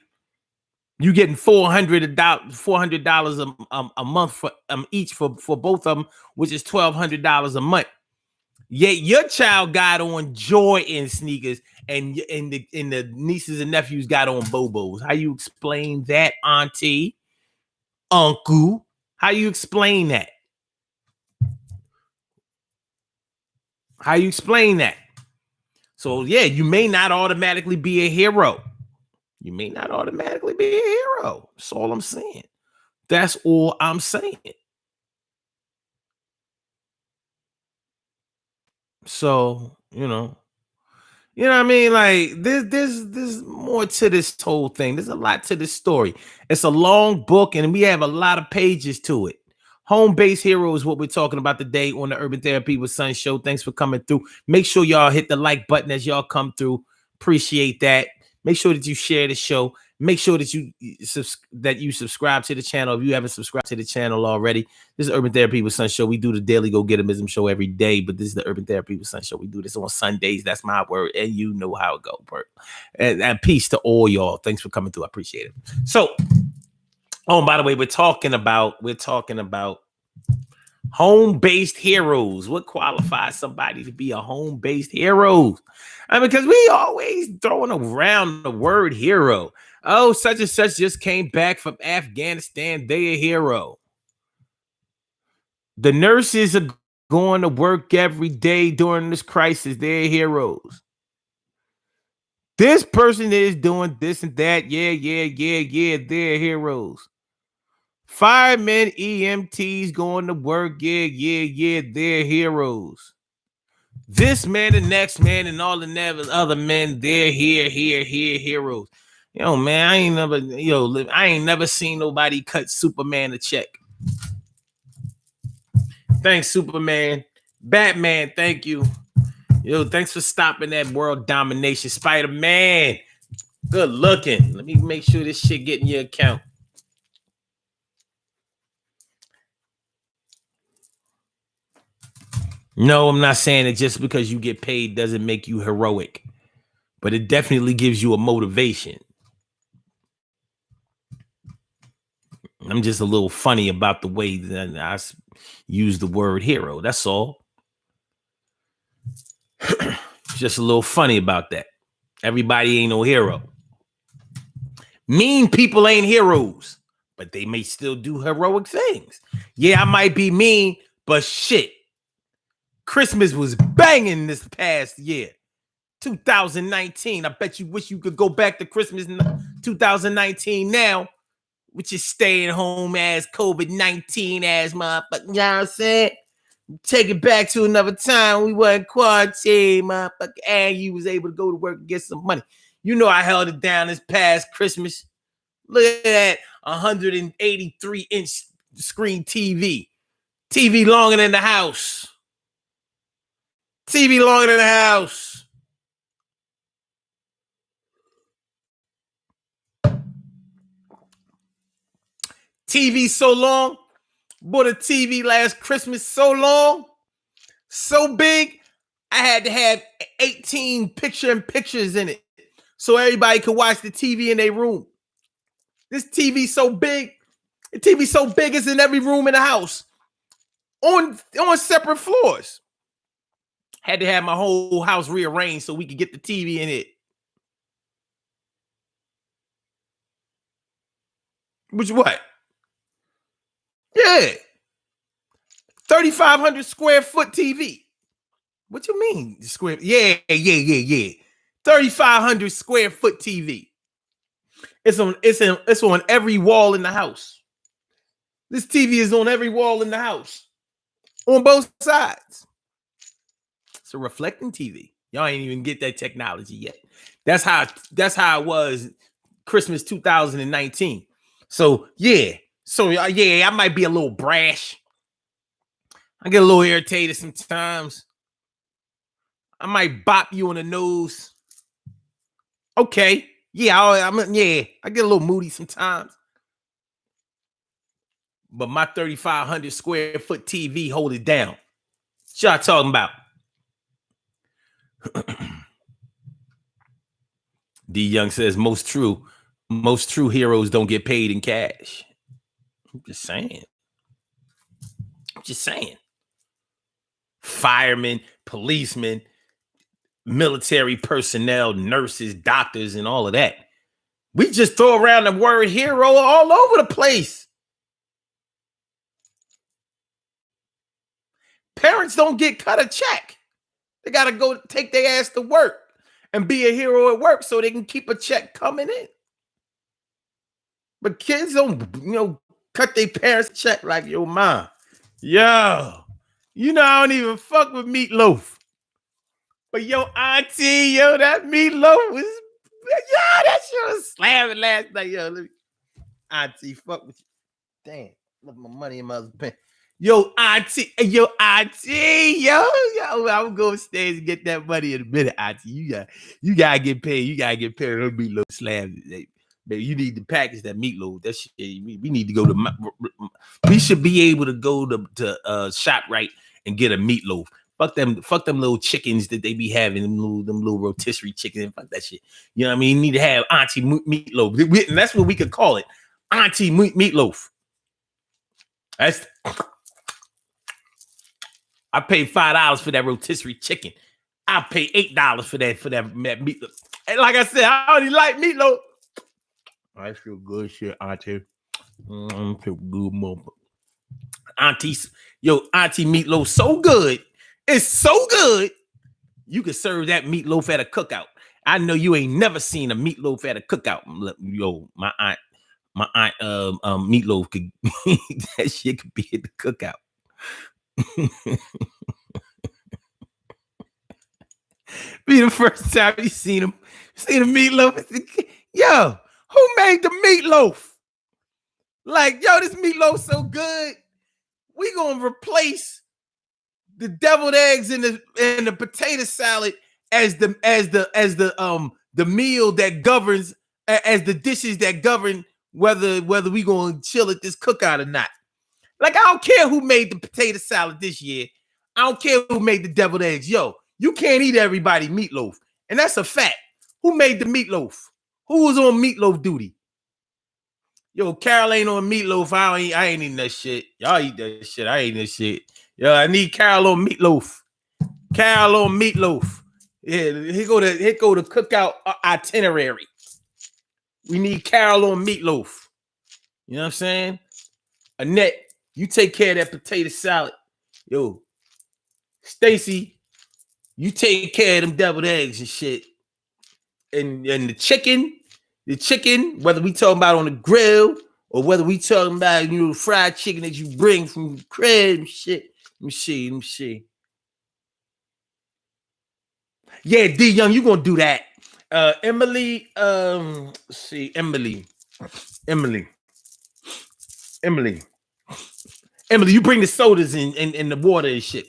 you getting $400 a month for each for both of them, which is $1,200 a month. Yet your child got on Jordan sneakers, and the nieces and nephews got on Bobos. How you explain that, auntie, uncle? How you explain that? How you explain that? So yeah, you may not automatically be a hero. You may not automatically be a hero. That's all I'm saying. That's all I'm saying. So, what I mean? Like there's more to this whole thing. There's a lot to this story. It's a long book, and we have a lot of pages to it. Home base hero is what we're talking about today on the Urban Therapy with Sun show. Thanks for coming through. Make sure y'all hit the like button as y'all come through. Appreciate that. Make sure that you share the show. Make sure that you subscribe to the channel if you haven't subscribed to the channel already. This is Urban Therapy with Sun show. We do the daily Go Get 'Emism show every day, but this is the Urban Therapy with Sun show. We do this on Sundays. That's my word, and you know how it goes, Bert. And peace to all y'all. Thanks for coming through. I appreciate it. So, by the way, we're talking about home-based heroes. What qualifies somebody to be a home-based hero? I mean, because we always throwing around the word hero. Oh, such and such just came back from Afghanistan. They a hero. The nurses are going to work every day during this crisis. They're heroes. This person is doing this and that. Yeah. They're heroes. Firemen, EMTs going to work. Yeah. They're heroes. This man, the next man, and all the other men, they're here, heroes. Man, I ain't never seen nobody cut Superman a check. Thanks, Superman. Batman, thank you. Thanks for stopping that world domination. Spider-Man, good looking. Let me make sure this shit get in your account. No, I'm not saying that just because you get paid doesn't make you heroic, but it definitely gives you a motivation. I'm just a little funny about the way that I use the word hero. That's all. Just a little funny about that. Everybody ain't no hero. Mean people ain't heroes, but they may still do heroic things. Yeah, I might be mean, but shit. Christmas was banging this past year. 2019. I bet you wish you could go back to Christmas in 2019 now, with your staying home ass COVID-19 ass motherfucker. You know what I'm saying? Take it back to another time. We wasn't quarantined, motherfucker, and you was able to go to work and get some money. I held it down this past Christmas. Look at that 183-inch screen TV. TV longer than the house. TV longer than the house. TV so long. Bought a TV last Christmas so long, so big, I had to have 18 pictures in it so everybody could watch the TV in their room. This TV so big, the TV so big it's in every room in the house on separate floors. Had to have my whole house rearranged so we could get the TV in it. Which what? Yeah. 3,500 square foot TV. What you mean square? Yeah. 3,500 square foot TV. It's on every wall in the house. This TV is on every wall in the house. On both sides. It's a reflecting TV. Y'all ain't even get that technology yet. That's how it was Christmas 2019. So yeah. I might be a little brash. I get a little irritated sometimes. I might bop you on the nose. Okay. Yeah, I get a little moody sometimes. But my 3,500 square foot TV hold it down. What y'all talking about? D Young says most true heroes don't get paid in cash. I'm just saying. Firemen, policemen, military personnel, nurses, doctors, and all of that. We just throw around the word hero all over the place. Parents don't get cut a check. They got to go take their ass to work. and be a hero at work so they can keep a check coming in. But kids don't, cut their parents' check like your mom. Yo, I don't even fuck with meatloaf. But yo, auntie, that meatloaf was, that shit was slamming last night. Yo, let me, auntie, fuck with you. Damn, look my money in my other pen. Yo, auntie, I'm go upstairs and get that money in a minute, auntie. You gotta get paid. You gotta get paid. Don't be low slam. Baby, you need to package that meatloaf. That shit. We need to go to. We should be able to go to ShopRite and get a meatloaf. Fuck them little chickens that they be having, them little rotisserie chickens. Fuck that shit. You know what I mean? You need to have auntie meatloaf. And that's what we could call it. Auntie meatloaf. I paid $5 for that rotisserie chicken. I pay $8 for that meatloaf. And like I said, I already like meatloaf. I feel good shit, auntie. I feel good, mother. Auntie meatloaf so good. It's so good. You could serve that meatloaf at a cookout. I know you ain't never seen a meatloaf at a cookout. Yo, my aunt meatloaf could that shit could be at the cookout. Be the first time you seen a meatloaf. Yo, who made the meatloaf? Like, yo, this meatloaf so good. We gonna replace the deviled eggs and the potato salad as the meal that governs, as the dishes that govern whether we gonna chill at this cookout or not. Like, I don't care who made the potato salad this year. I don't care who made the deviled eggs. Yo, you can't eat everybody meatloaf. And that's a fact. Who made the meatloaf? Who was on meatloaf duty? Yo, Carol ain't on meatloaf. I ain't eating that shit. Y'all eat that shit. I ain't eating that shit. Yo, I need Carol on meatloaf. Carol on meatloaf. Yeah, here go the cookout itinerary. We need Carol on meatloaf. You know what I'm saying? Annette, you take care of that potato salad. Yo, Stacy, you take care of them deviled eggs and shit. And the chicken, whether we talking about on the grill or whether we talking about, fried chicken that you bring from the crib and shit. Let me see. Yeah, D Young, you gonna do that. Emily, let's see, Emily, you bring the sodas and the water and shit.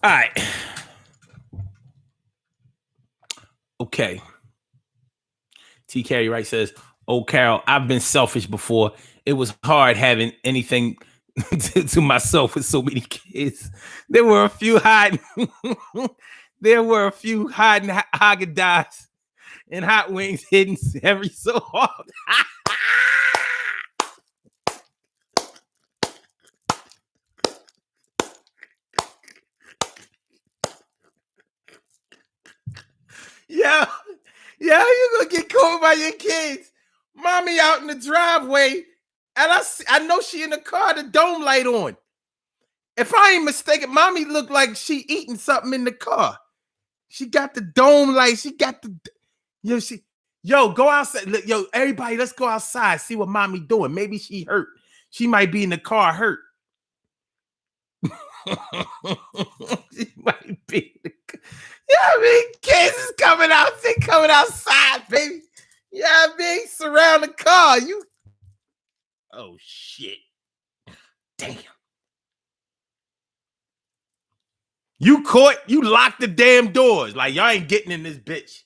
All right. Okay. T. Carey Wright says, "Oh, Carol, I've been selfish before. It was hard having anything to myself with so many kids. There were a few hiding. There were a few hiding Haagen-Dazs and hot wings hidden every so often." Yeah, you're gonna get caught by your kids. Mommy out in the driveway, and I know she in the car, the dome light on. If I ain't mistaken, mommy looked like she eating something in the car. She got the dome light. She got the go outside. Yo, everybody, let's go outside. See what mommy doing. Maybe she hurt. She might be in the car hurt. She might be. Kids is coming out. They coming outside, baby. Surround the car. Oh shit. Damn. You caught. You locked the damn doors. Like, y'all ain't getting in this bitch.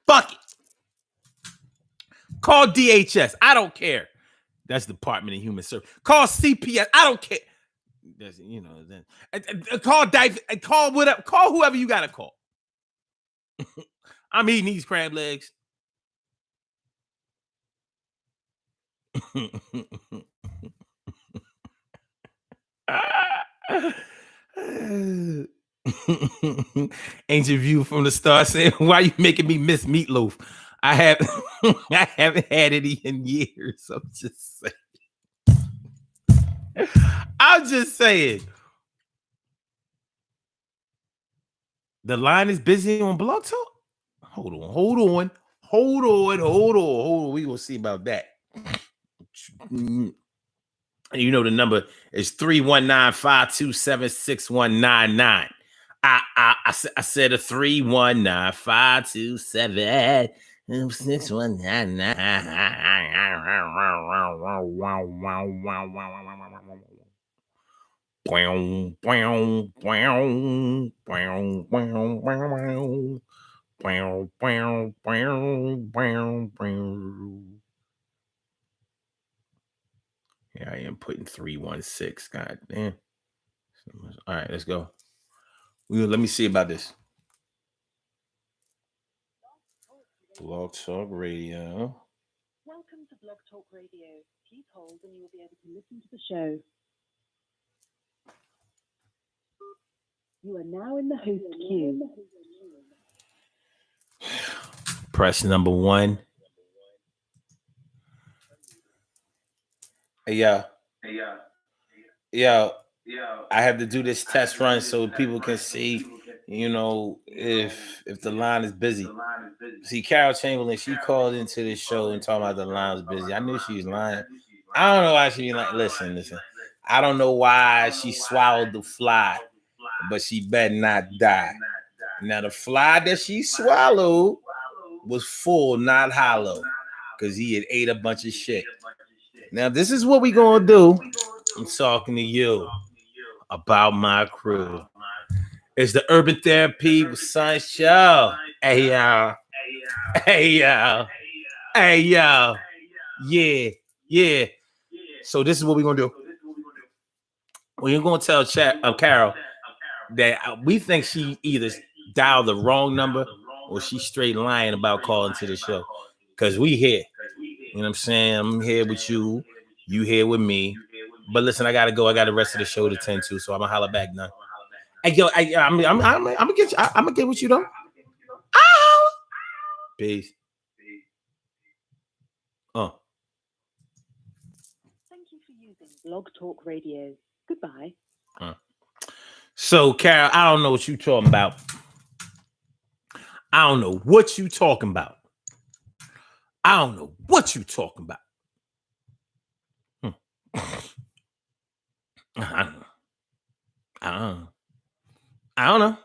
Fuck it. Call DHS. I don't care. That's Department of Human Services. Call CPS. I don't care. Then call call whoever you gotta call. I'm eating these crab legs. Ancient View from the Star saying, "Why are you making me miss meatloaf? I haven't had any in years." I'm just saying. I'm just saying. The line is busy on Blog Talk. Hold on. We gonna see about that. You know the number is 319-527-6199. I said a 319-527-6199. Yeah, I am putting 316. God damn. All right, let's go. Let me see about this. Blog Talk Radio. Welcome to Blog Talk Radio. Please hold and you will be able to listen to the show. You are now in the host queue. Press number 1. Hey, yo, I have to do this test run so people can see, if the line is busy. See, Carol Chamberlain, she called into this show and talking about the line was busy. I knew she was lying. I don't know why she like, listen. I don't know why she swallowed the fly, but she better not die. Now, the fly that she swallowed was full, not hollow, because he had ate a bunch of shit. Now, this is what we gonna do. I'm talking to you about my crew. It's the Urban Therapy with Son Show. Hey, y'all. Yeah. So this is what we're gonna do. We're gonna tell Carol that we think she either dialed the wrong number or she's straight lying about calling to the show. Because we here. You know what I'm saying? I'm here with you. You here with me. But listen, I gotta go. I got the rest of the show to tend to, so I'm gonna holler back now. Hey, yo, I'm gonna get you. I'm gonna get with you though. Ow! Peace. Thank you for using Blog Talk Radio. Goodbye. So, Carol, I don't know what you talking about. I don't know what you talking about. I don't know.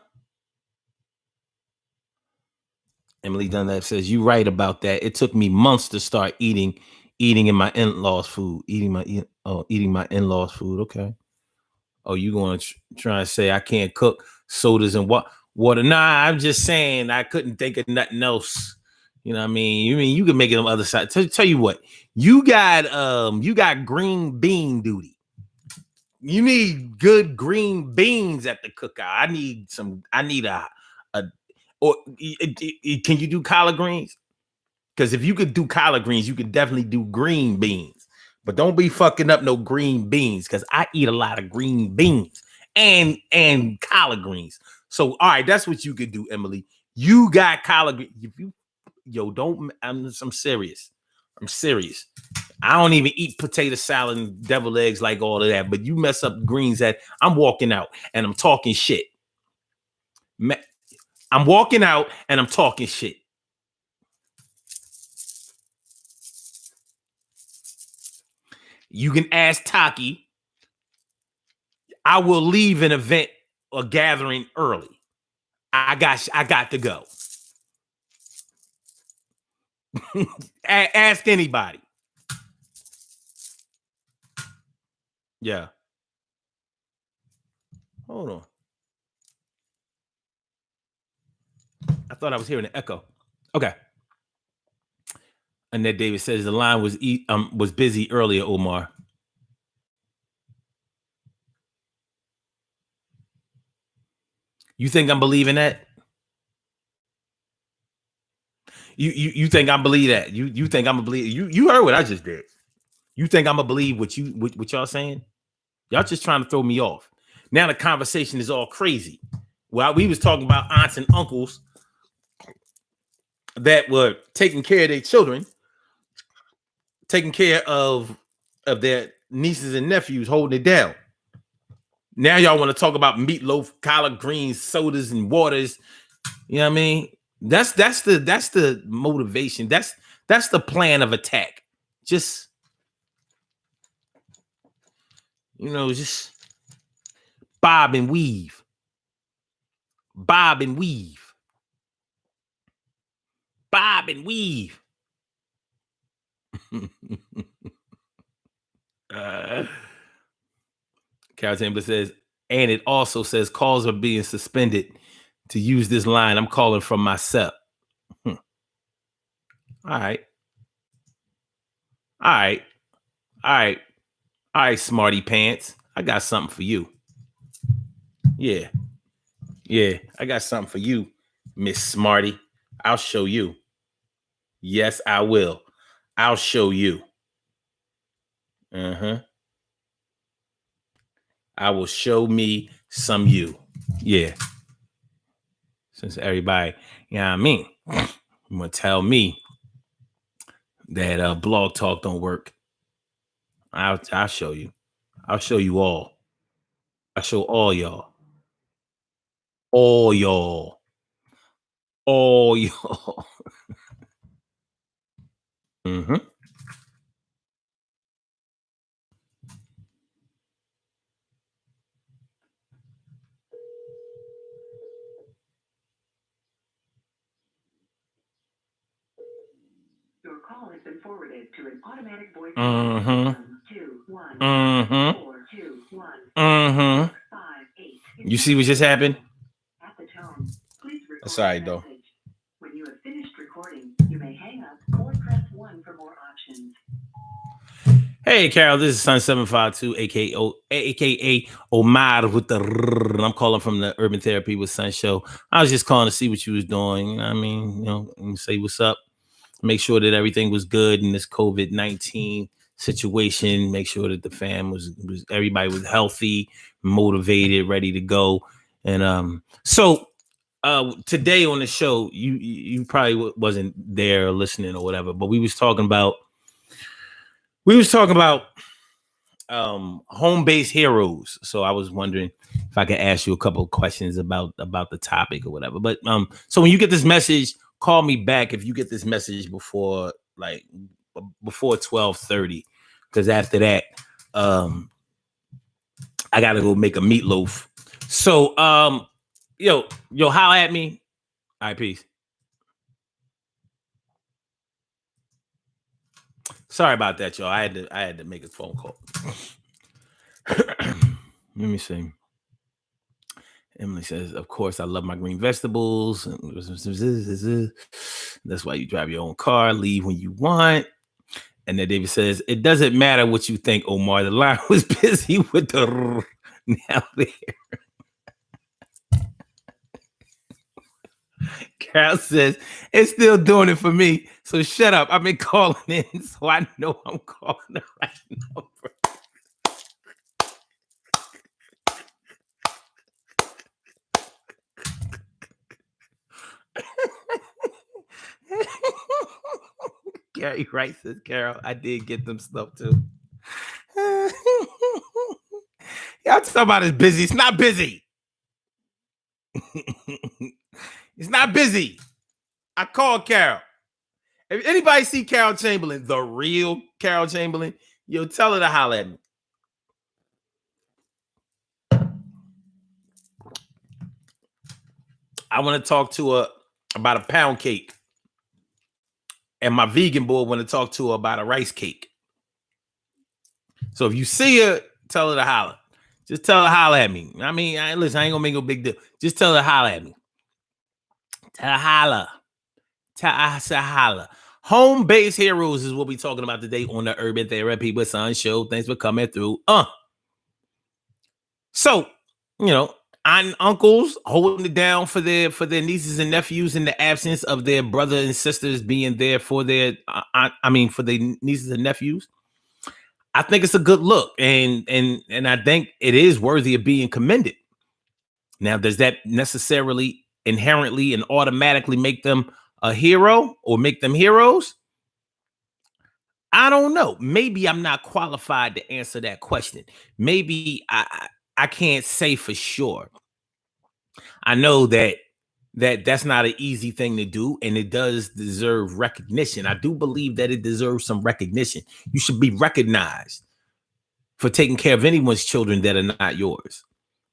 Emily Dunlap says, you right about that. It took me months to start eating in my in-laws' food. Eating my in-laws' food. Okay. Oh, you going to try and say I can't cook sodas and water? Nah, I'm just saying I couldn't think of nothing else. You know what I mean? You can make it on the other side. Tell you what, you got green bean duty. You need good green beans at the cookout. Can you do collard greens? Because if you could do collard greens, you could definitely do green beans. But don't be fucking up no green beans, because I eat a lot of green beans and collard greens. So, all right, that's what you could do, Emily. You got collard greens. I'm serious. I don't even eat potato salad and deviled eggs like all of that. But you mess up greens that I'm walking out and I'm talking shit. I'm walking out and I'm talking shit. You can ask Taki. I will leave an event or gathering early. I got to go. Ask anybody. Yeah. Hold on. I thought I was hearing an echo. Okay. Annette Davis says the line was busy earlier, Omar. You think I'm believing that? You think I believe that? You think I'm gonna believe? You heard what I just did. You think I'm gonna believe what y'all saying? Y'all just trying to throw me off. Now the conversation is all crazy. Well, we was talking about aunts and uncles that were taking care of their children, taking care of their nieces and nephews holding it down. Now y'all want to talk about meatloaf, collard greens, sodas, and waters. You know what I mean? That's the motivation. That's the plan of attack. Just, just bob and weave. Bob and weave. Bob and weave. Carol Chamber says, and it also says calls are being suspended to use this line. I'm calling from my cell. All right. All right. All right. All right, smarty pants. I got something for you. Yeah. Yeah. I got something for you, Miss Smarty. I'll show you. Yes, I will. I'll show you. I will show me some you. Yeah. Since everybody, you know what I mean? You want to tell me that blog talk don't work. I'll show you. I'll show you all. I'll show all y'all. All y'all. All y'all. Your call has been forwarded to an automatic voice. You see what just happened? At the tone, please record That's all right, though. message. When you have finished recording, you may hang up or press 1 for more options. Hey, Carol, this is Sun 752, aka Omar with the I'm calling from the Urban Therapy with Sun show. I was just calling to see what you was doing. You know what I mean? Say what's up. Make sure that everything was good in this COVID-19 situation. Make sure that the fam was everybody was healthy, motivated, ready to go. And so today on the show, you probably wasn't there listening or whatever, but we was talking about home-based heroes. So I was wondering if I could ask you a couple of questions about the topic or whatever. But so when you get this message, call me back if you get this message before 12:30, because after that, I gotta go make a meatloaf. So yo, holla at me. All right, peace. Sorry about that, y'all. I had to make a phone call. Let me see. Emily says, of course, I love my green vegetables. That's why you drive your own car, leave when you want. And then David says, it doesn't matter what you think, Omar. The line was busy with the now there. Carol says, it's still doing it for me. So shut up. I've been calling in, so I know I'm calling the right number. Gary Wright says, Carol, I did get them stuff too. Y'all talking about it's busy. It's not busy. It's not busy. I called Carol. If anybody see Carol Chamberlain, the real Carol Chamberlain, tell her to holler at me. I want to talk to her about a pound cake. And my vegan boy want to talk to her about a rice cake. So if you see her, tell her to holler. Just tell her to holler at me. I mean, listen, I ain't gonna make no big deal. Just tell her to holler at me. Tell her holler. Tell her to holler. Home-based heroes is what we're talking about today on the Urban Therapy with Sun show. Thanks for coming through. So, aunt and uncles holding it down for their nieces and nephews in the absence of their brother and sisters being there for their for their nieces and nephews. I think it's a good look, and I think it is worthy of being commended. Now, does that necessarily inherently and automatically make them a hero or make them heroes? I don't know. Maybe I'm not qualified to answer that question. Maybe I can't say for sure. I know that's not an easy thing to do, and it does deserve recognition. I do believe that it deserves some recognition. You should be recognized for taking care of anyone's children that are not yours.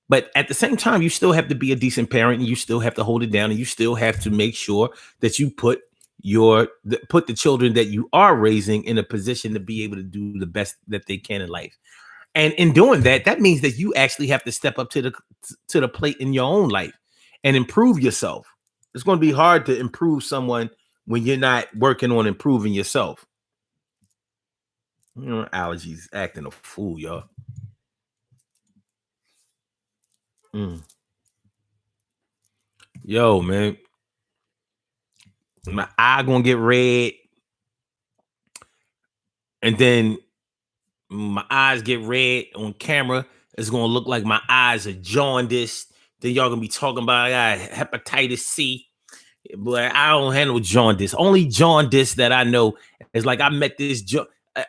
But at the same time, you still have to be a decent parent, and you still have to hold it down, and you still have to make sure that you put the children that you are raising in a position to be able to do the best that they can in life. And in doing that, that means that you actually have to step up to the plate in your own life and improve yourself. It's going to be hard to improve someone when you're not working on improving yourself. You know, allergies acting a fool, y'all. Yo, man, my eye gonna get red, and then my eyes get red on camera. It's gonna look like my eyes are jaundiced. Then y'all gonna be talking about I got hepatitis C. But I don't handle jaundice. Only jaundice that I know is like I met this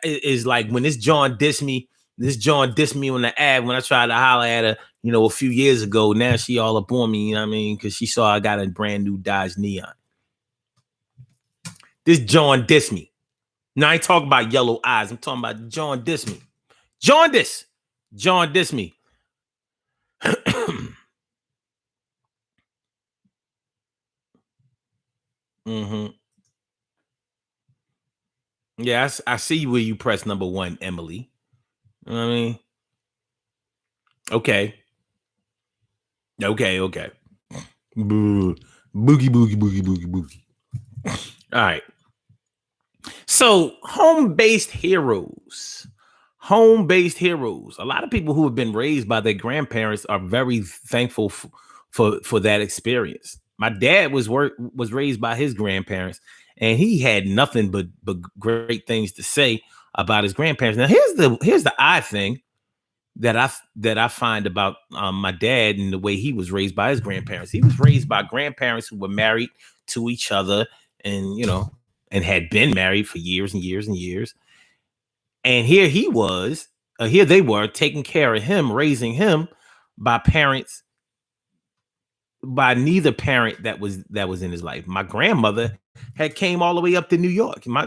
is like when this John dissed me on the ad when I tried to holler at her, a few years ago. Now she all up on me, you know what I mean? Because she saw I got a brand new Dodge Neon. This John dissed me. Now I ain't talking about yellow eyes. I'm talking about John dissed me. John dissed me. Mm-hmm. Yeah, I see where you press number 1, Emily. You know what I mean? Okay. Boogie. All right. So, home-based heroes. A lot of people who have been raised by their grandparents are very thankful for that experience. My dad was raised by his grandparents, and he had nothing but great things to say about his grandparents. Now, here's the odd thing that I find about my dad and the way he was raised by his grandparents. He was raised by grandparents who were married to each other, and and had been married for years and years and years. And here they were taking care of him, raising him by neither parent that was in his life. My grandmother had came all the way up to New York. My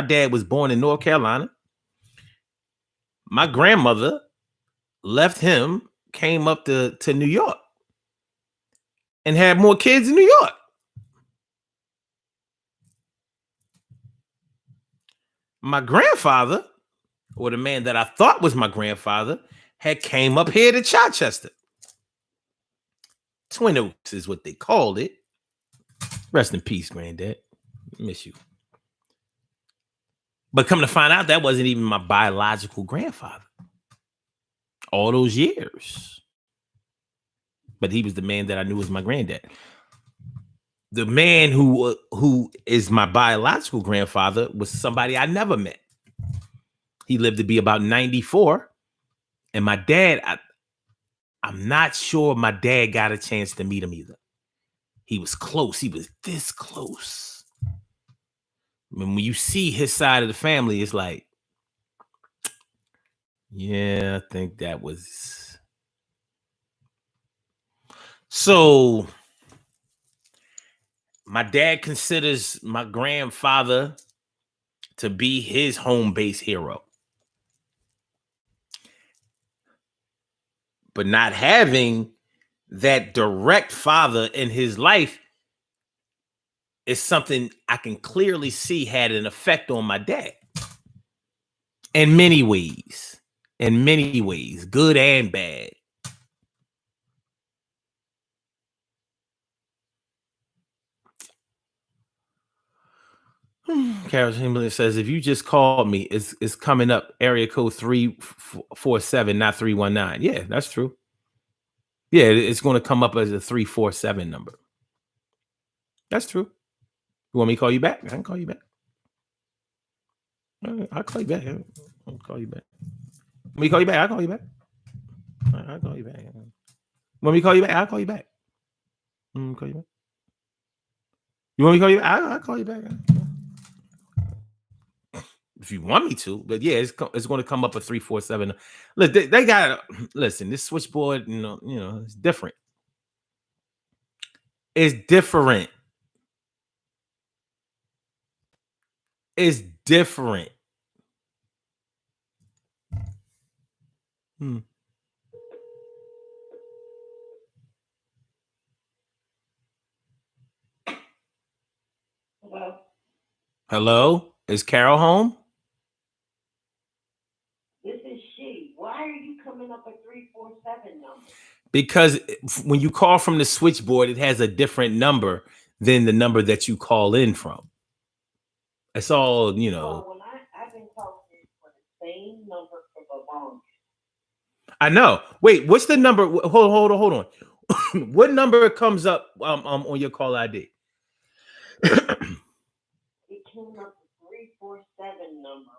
dad was born in North Carolina. My grandmother left him, came up to New York, and had more kids in New York. My grandfather, or the man that I thought was my grandfather, had came up here to Chichester. Twin Oaks is what they called it. Rest in peace, Granddad. Miss you. But come to find out, that wasn't even my biological grandfather. All those years. But he was the man that I knew was my granddad. The man who is my biological grandfather was somebody I never met. He lived to be about 94. And my dad, I'm not sure my dad got a chance to meet him either. He was close. He was this close. When you see his side of the family, it's like, yeah, I think that was. So my dad considers my grandfather to be his home base hero. But not having that direct father in his life is something I can clearly see had an effect on my dad. In many ways, good and bad. Carol Chamberlain says, if you just called me, it's coming up area code 347, not 319. Yeah, that's true. Yeah, it's going to come up as a 347 number. That's true. You want me to call you back? I can call you back. I'll call you back. I'll call you back. Want me to call you back? I'll call you back. I'll call you back. Want me to call you back? I'll call you back. Call you back. You want me to call you back? I'll call you back. if you want me to, but yeah, it's going to come up a 347. Look, they got listen. This switchboard, it's different. It's different. It's different. Hmm. Hello? Is Carol home? This is she. Why are you coming up a 347 number? Because when you call from the switchboard, it has a different number than the number that you call in from. It's all, Well, when I've been talking for the same number for the longest. I know. Wait, what's the number? Hold on. What number comes up on your call ID? It came up a 347 number.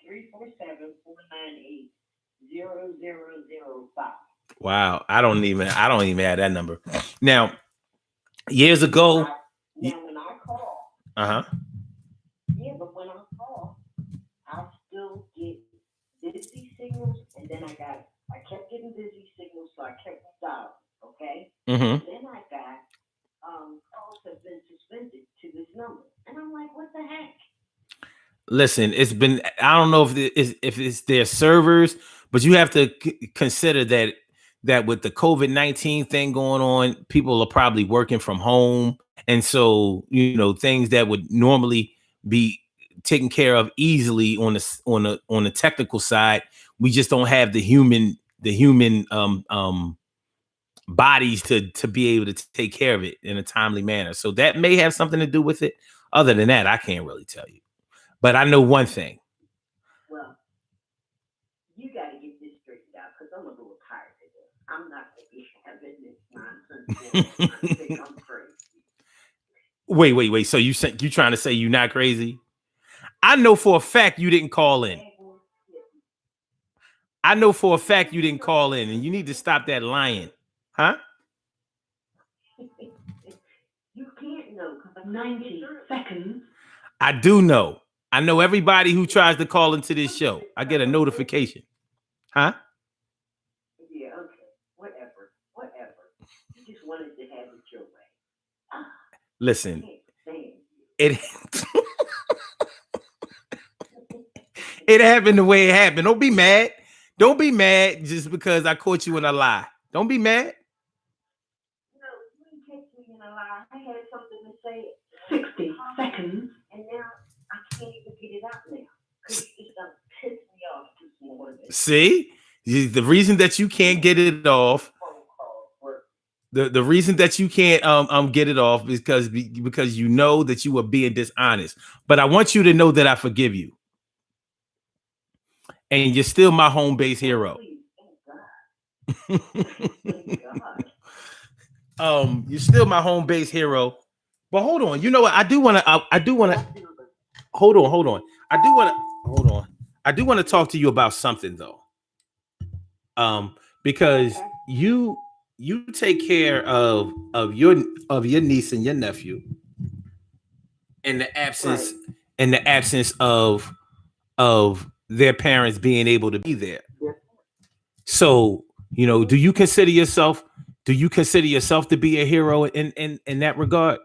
347-498-0005. Wow, I don't even have that number. Now, years ago. Now when I call. Yeah, but when I call, I still get busy signals, and then I kept getting busy signals, so I kept dialing. Okay. Mm-hmm. Then I got calls have been suspended to this number, and I'm like, what the heck? Listen, it's been, I don't know if it's their servers, but you have to consider that with the COVID-19 thing going on, people are probably working from home. And so, things that would normally be taken care of easily on the technical side, we just don't have the human bodies to be able to take care of it in a timely manner. So that may have something to do with it. Other than that, I can't really tell you. But I know one thing. Well, you got to get this straightened out because I'm a little tired of this. I'm not going to be having this nonsense. I think I'm crazy. Wait. So you trying to say you're not crazy? I know for a fact you didn't call in. I know for a fact you didn't call in, and you need to stop that lying, huh? You can't know. 90 seconds. I do know. I know everybody who tries to call into this show. I get a notification. Huh? Yeah, okay. Whatever. You just wanted to have it your way. Listen, it it happened the way it happened. Don't be mad. Don't be mad just because I caught you in a lie. Don't be mad. No, you didn't catch me in a lie. I had something to say. 60 seconds. And now I can't even get it out now. Because it's going to piss me off this morning. See? The reason that you can't get it off. The reason that you can't get it off is because you know that you are being dishonest. But I want you to know that I forgive you. And you're still my home base hero. You're still my home base hero. But hold on. You know what? I do want to hold on. I do want to talk to you about something though. Because you take care of your niece and your nephew in the absence of their parents being able to be there. So, do you consider yourself to be a hero in that regard?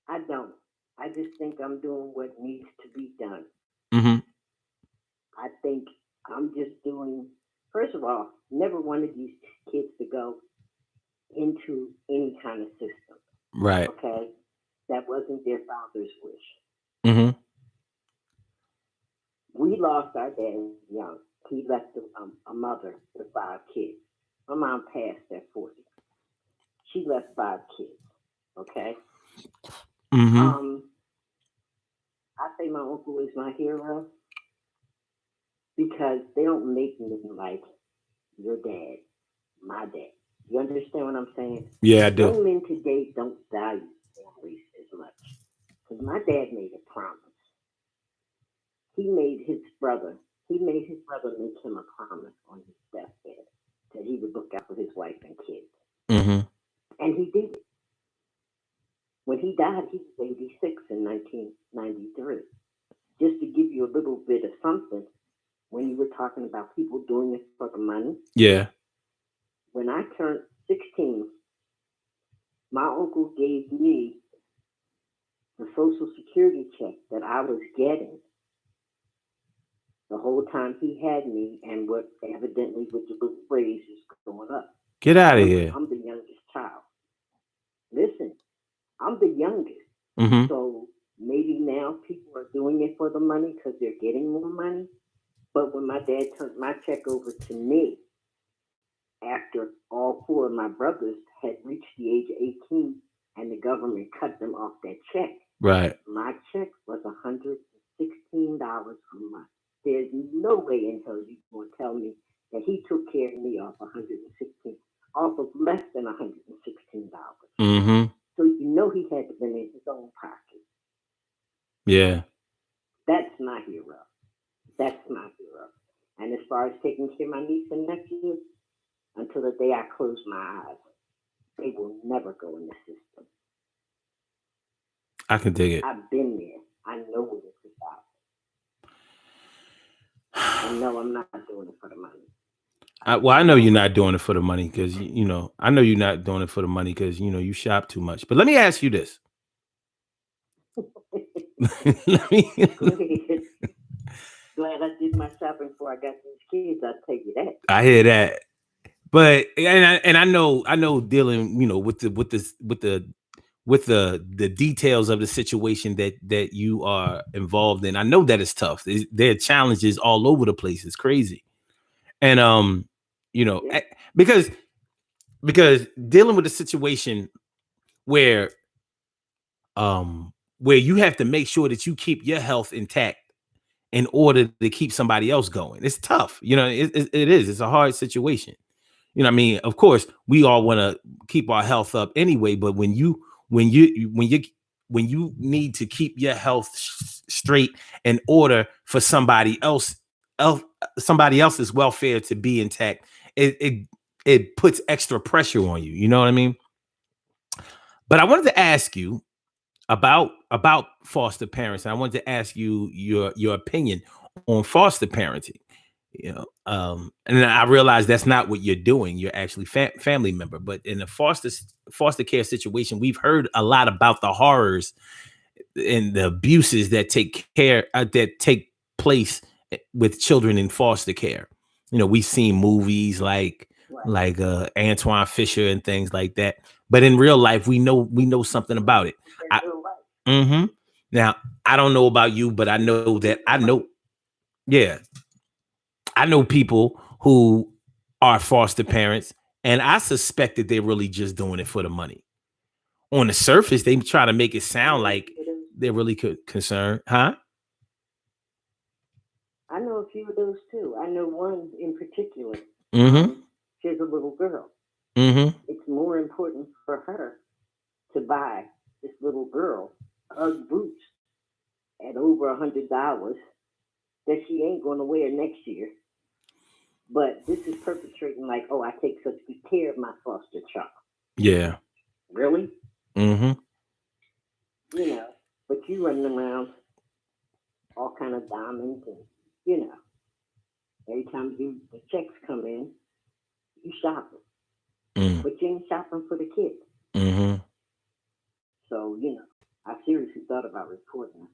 I don't. I just think I'm doing what needs to be done. Mm-hmm. I think I'm just doing, first of all, never wanted these kids to go into any kind of system. Right. Okay? That wasn't their father's wish. Mm-hmm. We lost our dad young. He left a mother with 5 kids. My mom passed at 40. She left 5 kids. Okay? Mm-hmm. I say my uncle is my hero because they don't make me like your dad, my dad. You understand what I'm saying? Yeah, I do. Young men today don't value families as much. Because my dad made a promise. He made his brother make him a promise on his deathbed that he would look out for his wife and kids. Mm-hmm. And he did it. When he died, he was 86 in 1993. Just to give you a little bit of something, when you were talking about people doing it for the money. Yeah. When I turned 16, my uncle gave me the Social Security check that I was getting the whole time he had me, and what evidently with the little phrase is going up. Get out of here. I'm the youngest child. Listen, I'm the youngest. Mm-hmm. So maybe now people are doing it for the money because they're getting more money. But when my dad turned my check over to me, after all four of my brothers had reached the age of 18 and the government cut them off that check, right, my check was $116 a month. There's no way in hell you going to tell me that he took care of me off off of less than $116. Mm-hmm. So you know he had to been in his own pocket. Yeah. That's my hero. That's my hero. And as far as taking care of my niece and nephew, until the day I close my eyes, they will never go in the system. I can dig it. I've been there. I know what it's about. And no, I'm not doing it for the money. I know you're not doing it for the money because, I know you're not doing it for the money because, you shop too much. But let me ask you this. Glad I did my shopping before I got these kids. I'll tell you that. I hear that. But I know dealing, with the details of the situation that you are involved in. I know that it's tough. There are challenges all over the place. It's crazy. And yeah. because dealing with a situation where you have to make sure that you keep your health intact in order to keep somebody else going. It's tough. It is. It's a hard situation. I mean, of course, we all want to keep our health up anyway, but when you need to keep your health straight in order for somebody else's welfare to be intact, it puts extra pressure on you. You know what I mean? But I wanted to ask you about foster parents, and I wanted to ask you your opinion on foster parenting. And I realize that's not what you're doing. You're actually family member, but in a foster care situation, we've heard a lot about the horrors and the abuses that take place with children in foster care. We've seen movies like Antoine Fisher and things like that, but in real life, we know something about it. Now, I don't know about you, but I know that I know people who are foster parents, and I suspect that they're really just doing it for the money. On the surface, they try to make it sound like they're really concerned, huh? I know a few of those too. I know one in particular. Mm-hmm. She's a little girl. Mm-hmm. It's more important for her to buy this little girl Ugg boots at over $100 that she ain't going to wear next year. But this is perpetrating like, oh, I take such good care of my foster child. Yeah. Really? Mm-hmm. But you running around all kind of diamonds and, every time the checks come in, you shopping. Mm. But you ain't shopping for the kids. Mm-hmm. So, I seriously thought about reporting.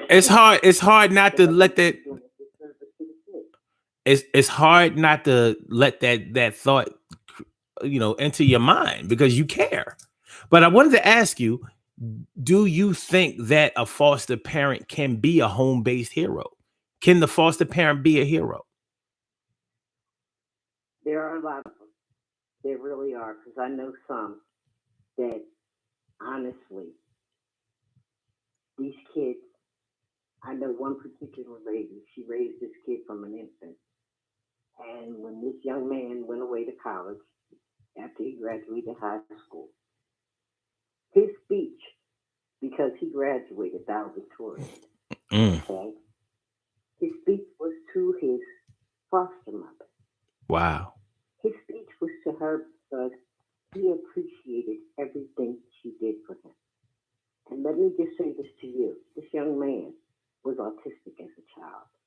It's hard not to let that. It's hard not to let that thought, enter your mind because you care. But I wanted to ask you, do you think that a foster parent can be a home-based hero? Can the foster parent be a hero? There are a lot of them. There really are, because I know some that, honestly, these kids, I know one particular lady, she raised this kid from an infant. And when this young man went away to college, after he graduated high school, his speech, because he graduated valedictorian, okay, his speech was to his foster mother. Wow. His speech was to her because he appreciated everything she did for him.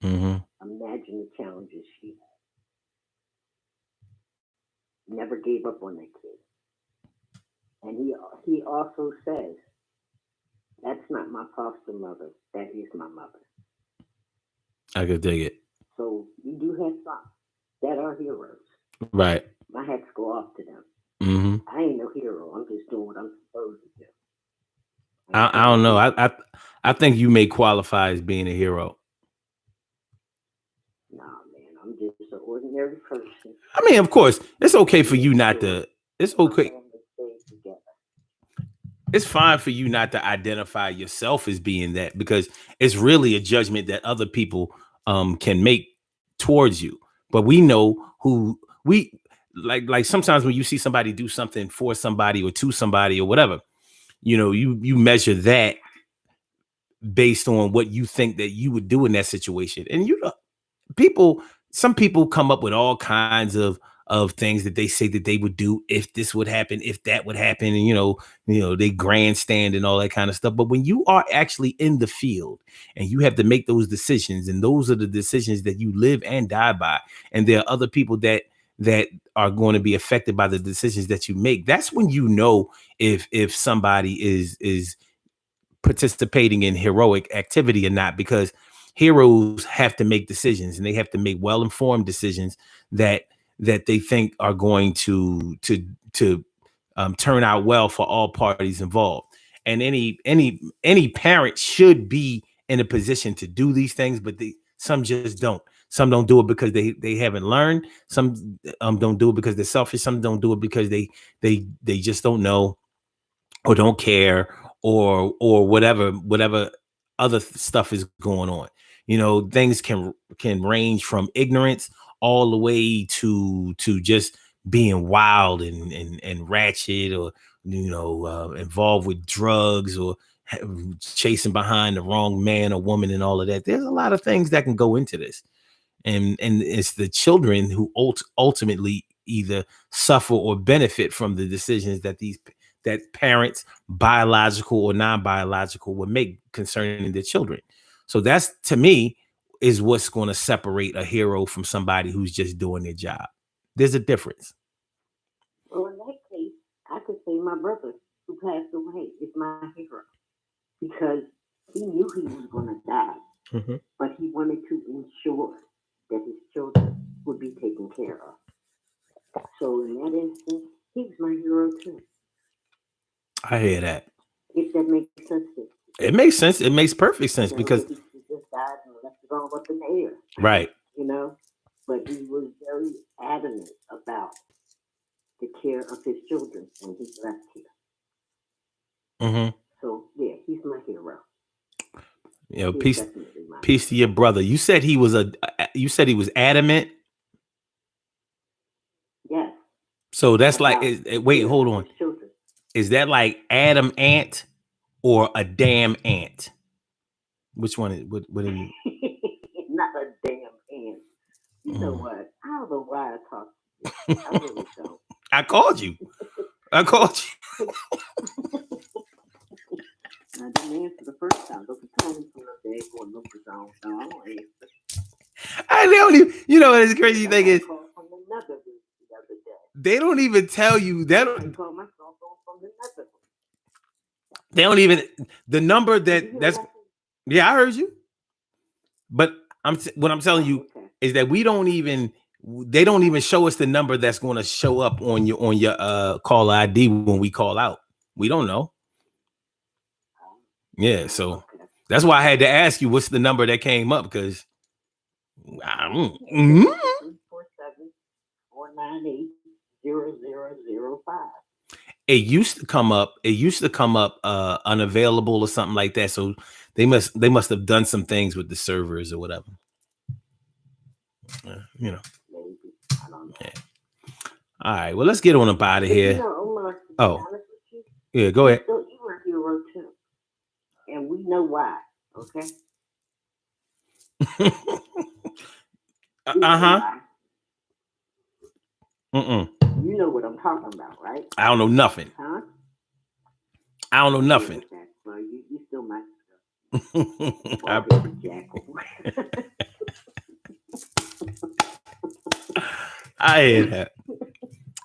Imagine the challenges she had. Never gave up on that kid. And he also says, that's not my foster mother. That is my mother. I could dig it. So you do have some that are heroes. Right. My hats go off to them. Mm-hmm. I ain't no hero. I'm just doing what I'm supposed to do. I don't know. I think you may qualify as being a hero. Nah, man, I'm just an ordinary person. I mean, of course, it's okay for you not to. It's okay. It's fine for you not to identify yourself as being that, because it's really a judgment that other people can make towards you. But we know who we like sometimes when you see somebody do something for somebody or to somebody or whatever, you measure that based on what you think that you would do in that situation. And some people come up with all kinds of things that they say that they would do if this would happen, if that would happen, and they grandstand and all that kind of stuff. But when you are actually in the field and you have to make those decisions, and those are the decisions that you live and die by, and there are other people that are going to be affected by the decisions that you make, that's when if somebody is participating in heroic activity or not, because heroes have to make decisions, and they have to make well-informed decisions that they think are going to turn out well for all parties involved. And any parent should be in a position to do these things, but some just don't. Some don't do it because they haven't learned. Some don't do it because they're selfish. Some don't do it because they just don't know or don't care, or whatever other stuff is going on. Things can range from ignorance all the way to just being wild and ratchet, or involved with drugs, or chasing behind the wrong man or woman, and all of that. There's a lot of things that can go into this, and it's the children who ultimately either suffer or benefit from the decisions that parents, biological or non-biological, would make concerning their children. So that's, to me, is what's going to separate a hero from somebody who's just doing their job. There's a difference. Well, in that case, I could say my brother who passed away is my hero, because he knew he was going to die, but he wanted to ensure that his children would be taken care of. So in that instance, he was my hero too. I hear that. If that makes sense. It makes sense. It makes perfect sense, because he just died and left it all up in the air. Right. But he was very adamant about the care of his children when he left here. So yeah, he's my hero. Peace to your brother. You said he was adamant. Yes. So that's wait, hold on. Is that like Adam Ant or a damn ant? Which one is what are you? Not a damn ant. You know what? I don't know why I talk to you. I really don't. I called you. I didn't answer the first time. Don't be calling me from the day for no zone. No, I don't answer. I don't even. The crazy thing is, they don't even tell you that. They don't even the number that's. Yeah, I heard you. But what I'm telling you is that they don't even show us the number that's going to show up on your caller ID when we call out. We don't know. Yeah, so that's why I had to ask you what's the number that came up, because 347-498-0005. It used to come up unavailable or something like that. So they must have done some things with the servers or whatever. Maybe. I don't know. Yeah. All right. Well, let's get on up out of here. Yeah, go ahead. You were a hero too, and we know why. Okay. You know what I'm talking about, right? I don't know nothing. Huh? I don't know nothing. Well, you still might. I hear that.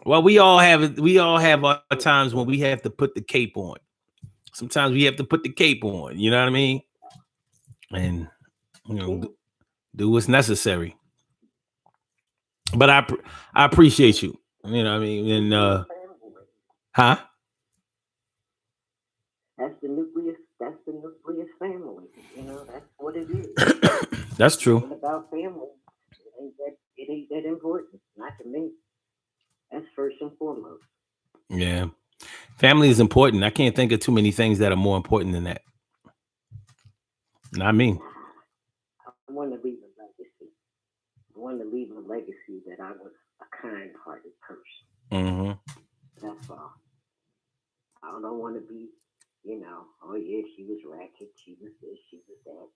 Well, we all have our times when we have to put the cape on. Sometimes we have to put the cape on. You know what I mean? And do what's necessary. But I appreciate you. You know what I mean? And huh? That's the nucleus family. You know, that's what it is. That's true. It's about family. It ain't that important. Not to me. That's first and foremost. Yeah. Family is important. I can't think of too many things that are more important than that. Not me. I want to leave a legacy. I want to leave a legacy that I was a kind-hearted person. Mm-hmm. That's all. I don't want to be, oh yeah, she was ratchet, she was this, she was that.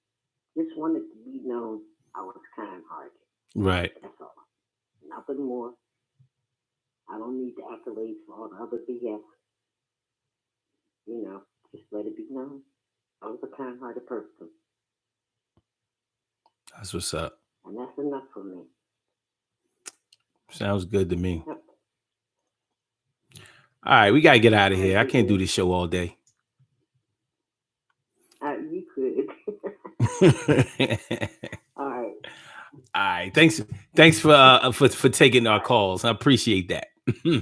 Just wanted to be known I was kind-hearted. Right. That's all. Nothing more. I don't need the accolades for all the other BS. Just let it be known. I was a kind-hearted person. That's what's up. And that's enough for me. Sounds good to me. Yep. All right, we got to get out of here. I can't do this show all day. You could. All right. All right. Thanks for taking our calls. I appreciate that. You're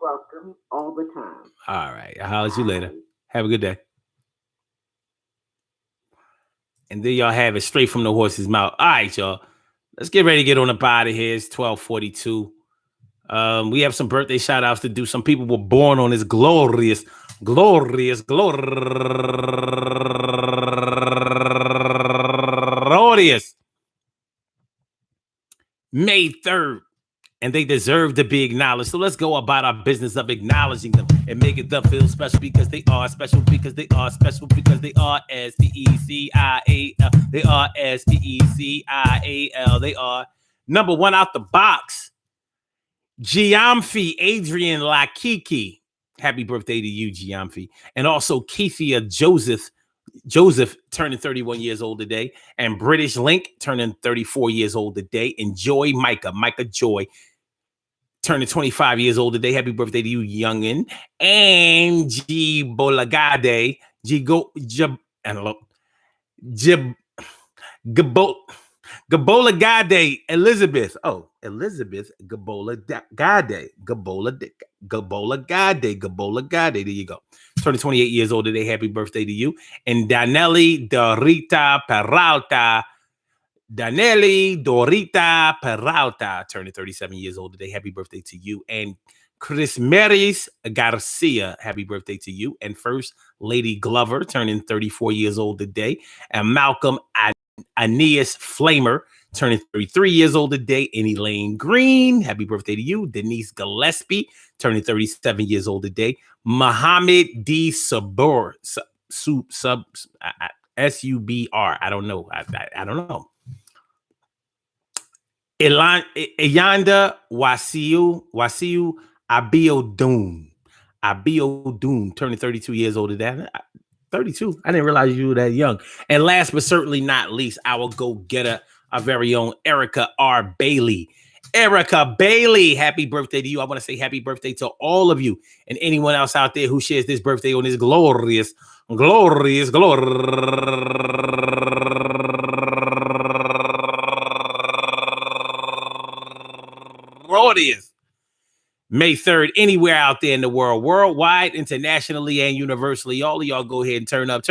welcome all the time. All right. I'll holler at you later. Have a good day. And there y'all have it, straight from the horse's mouth. All right, y'all. Let's get ready to get on up out of here. It's 12:42. We have some birthday shout outs to do. Some people were born on this glorious May 3rd. And they deserve to be acknowledged. So let's go about our business of acknowledging them and making them feel special because they are special, because they are special, because they are SPECIAL. They are SPECIAL. They are number one out the box. Giamfi Adrian Lakiki. Happy birthday to you, Giamfi. And also Keithia Joseph turning 31 years old today, and British Link turning 34 years old today, and Joy Micah Joy turning 25 years old today. Happy birthday to you, youngin. And Gibolagade, Gabolagade Elizabeth. Oh, Elizabeth Gabolagade. There you go. Turning 28 years old today. Happy birthday to you. And Danelli Dorita Peralta turning 37 years old today. Happy birthday to you. And Chris Maris Garcia, happy birthday to you. And First Lady Glover turning 34 years old today. And Malcolm Aeneas Flamer turning 33 years old today. And Elaine Green, happy birthday to you. Denise Gillespie turning 37 years old today. Muhammad D. Subur, S-U-B-R. I don't know. I don't know. Eyanda Wasiu Abiodun turning 32 years old today. 32. I didn't realize you were that young. And last but certainly not least, our go-getter, our very own Erica R. Bailey. Erica Bailey, happy birthday to you. I want to say happy birthday to all of you and anyone else out there who shares this birthday on this glorious May 3rd, anywhere out there in the world, worldwide, internationally, and universally. All of y'all go ahead and turn up.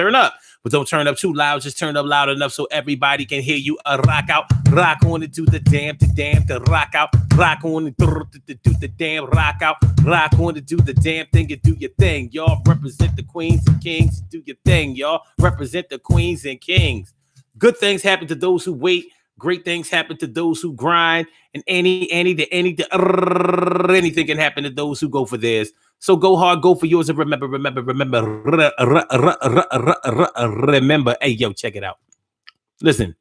But don't turn up too loud. Just turn up loud enough so everybody can hear you. Rock out, rock on and do the damn, to rock out, rock on and do the damn, rock out, rock on and do the damn thing and do your thing. Y'all represent the queens and kings. Do your thing, y'all. Represent the queens and kings. Good things happen to those who wait. Great things happen to those who grind, and anything can happen to those who go for theirs. So go hard, go for yours, and remember. Hey, yo, check it out. Listen,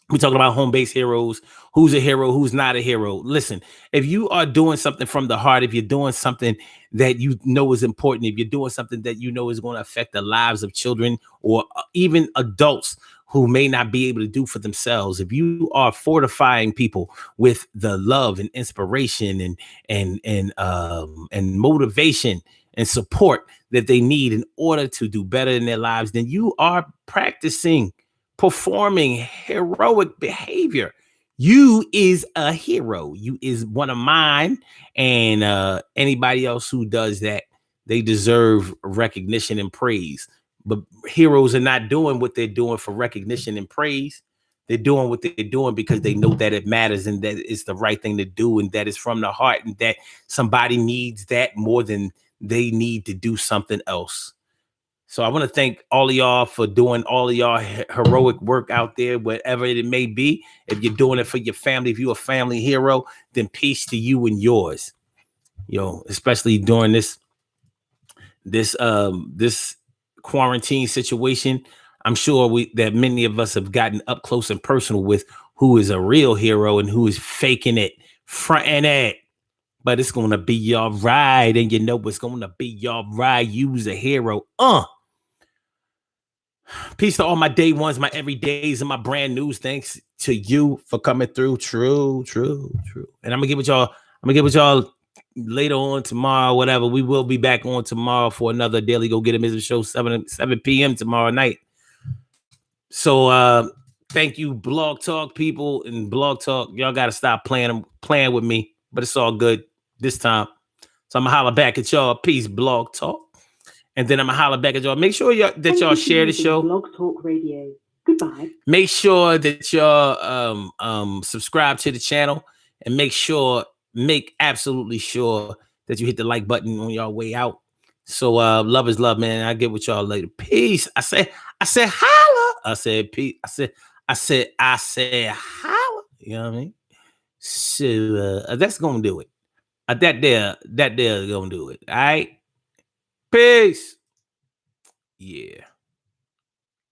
we're talking about home base heroes. Who's a hero? Who's not a hero? Listen, if you are doing something from the heart, if you're doing something that you know is important, if you're doing something that you know is going to affect the lives of children or even adults who may not be able to do for themselves, if you are fortifying people with the love and inspiration and motivation and support that they need in order to do better in their lives, then you are performing heroic behavior. You is a hero. You is one of mine, and anybody else who does that, they deserve recognition and praise. But heroes are not doing what they're doing for recognition and praise. They're doing what they're doing because they know that it matters and that it's the right thing to do, and that it's from the heart, and that somebody needs that more than they need to do something else. So I want to thank all of y'all for doing all of y'all heroic work out there, whatever it may be. If you're doing it for your family, if you're a family hero, then peace to you and yours. Especially during this quarantine situation. I'm sure that many of us have gotten up close and personal with who is a real hero and who is faking it, fronting it. But it's gonna be y'all right, and you know it's gonna be y'all right. You's a hero. Peace to all my day ones, my everydays, and my brand news. Thanks to you for coming through. True. And I'm gonna get with y'all later on tomorrow, whatever. We will be back on tomorrow for another Daily Go Get 'Em Ism show, 7 p.m. tomorrow night. So thank you, Blog Talk people and Blog Talk. Y'all gotta stop playing with me, but it's all good this time. So I'm gonna holler back at y'all. Peace, Blog Talk. And then I'm gonna holler back at y'all. Make sure that y'all share the show. Blog Talk Radio. Goodbye. Make sure that y'all subscribe to the channel, and make absolutely sure that you hit the like button on your way out. So love is love, man. I'll get with y'all later. Peace. I said holla. I said peace. I said holla. You know what I mean? So that's gonna do it. That there is gonna do it. All right. Peace. Yeah.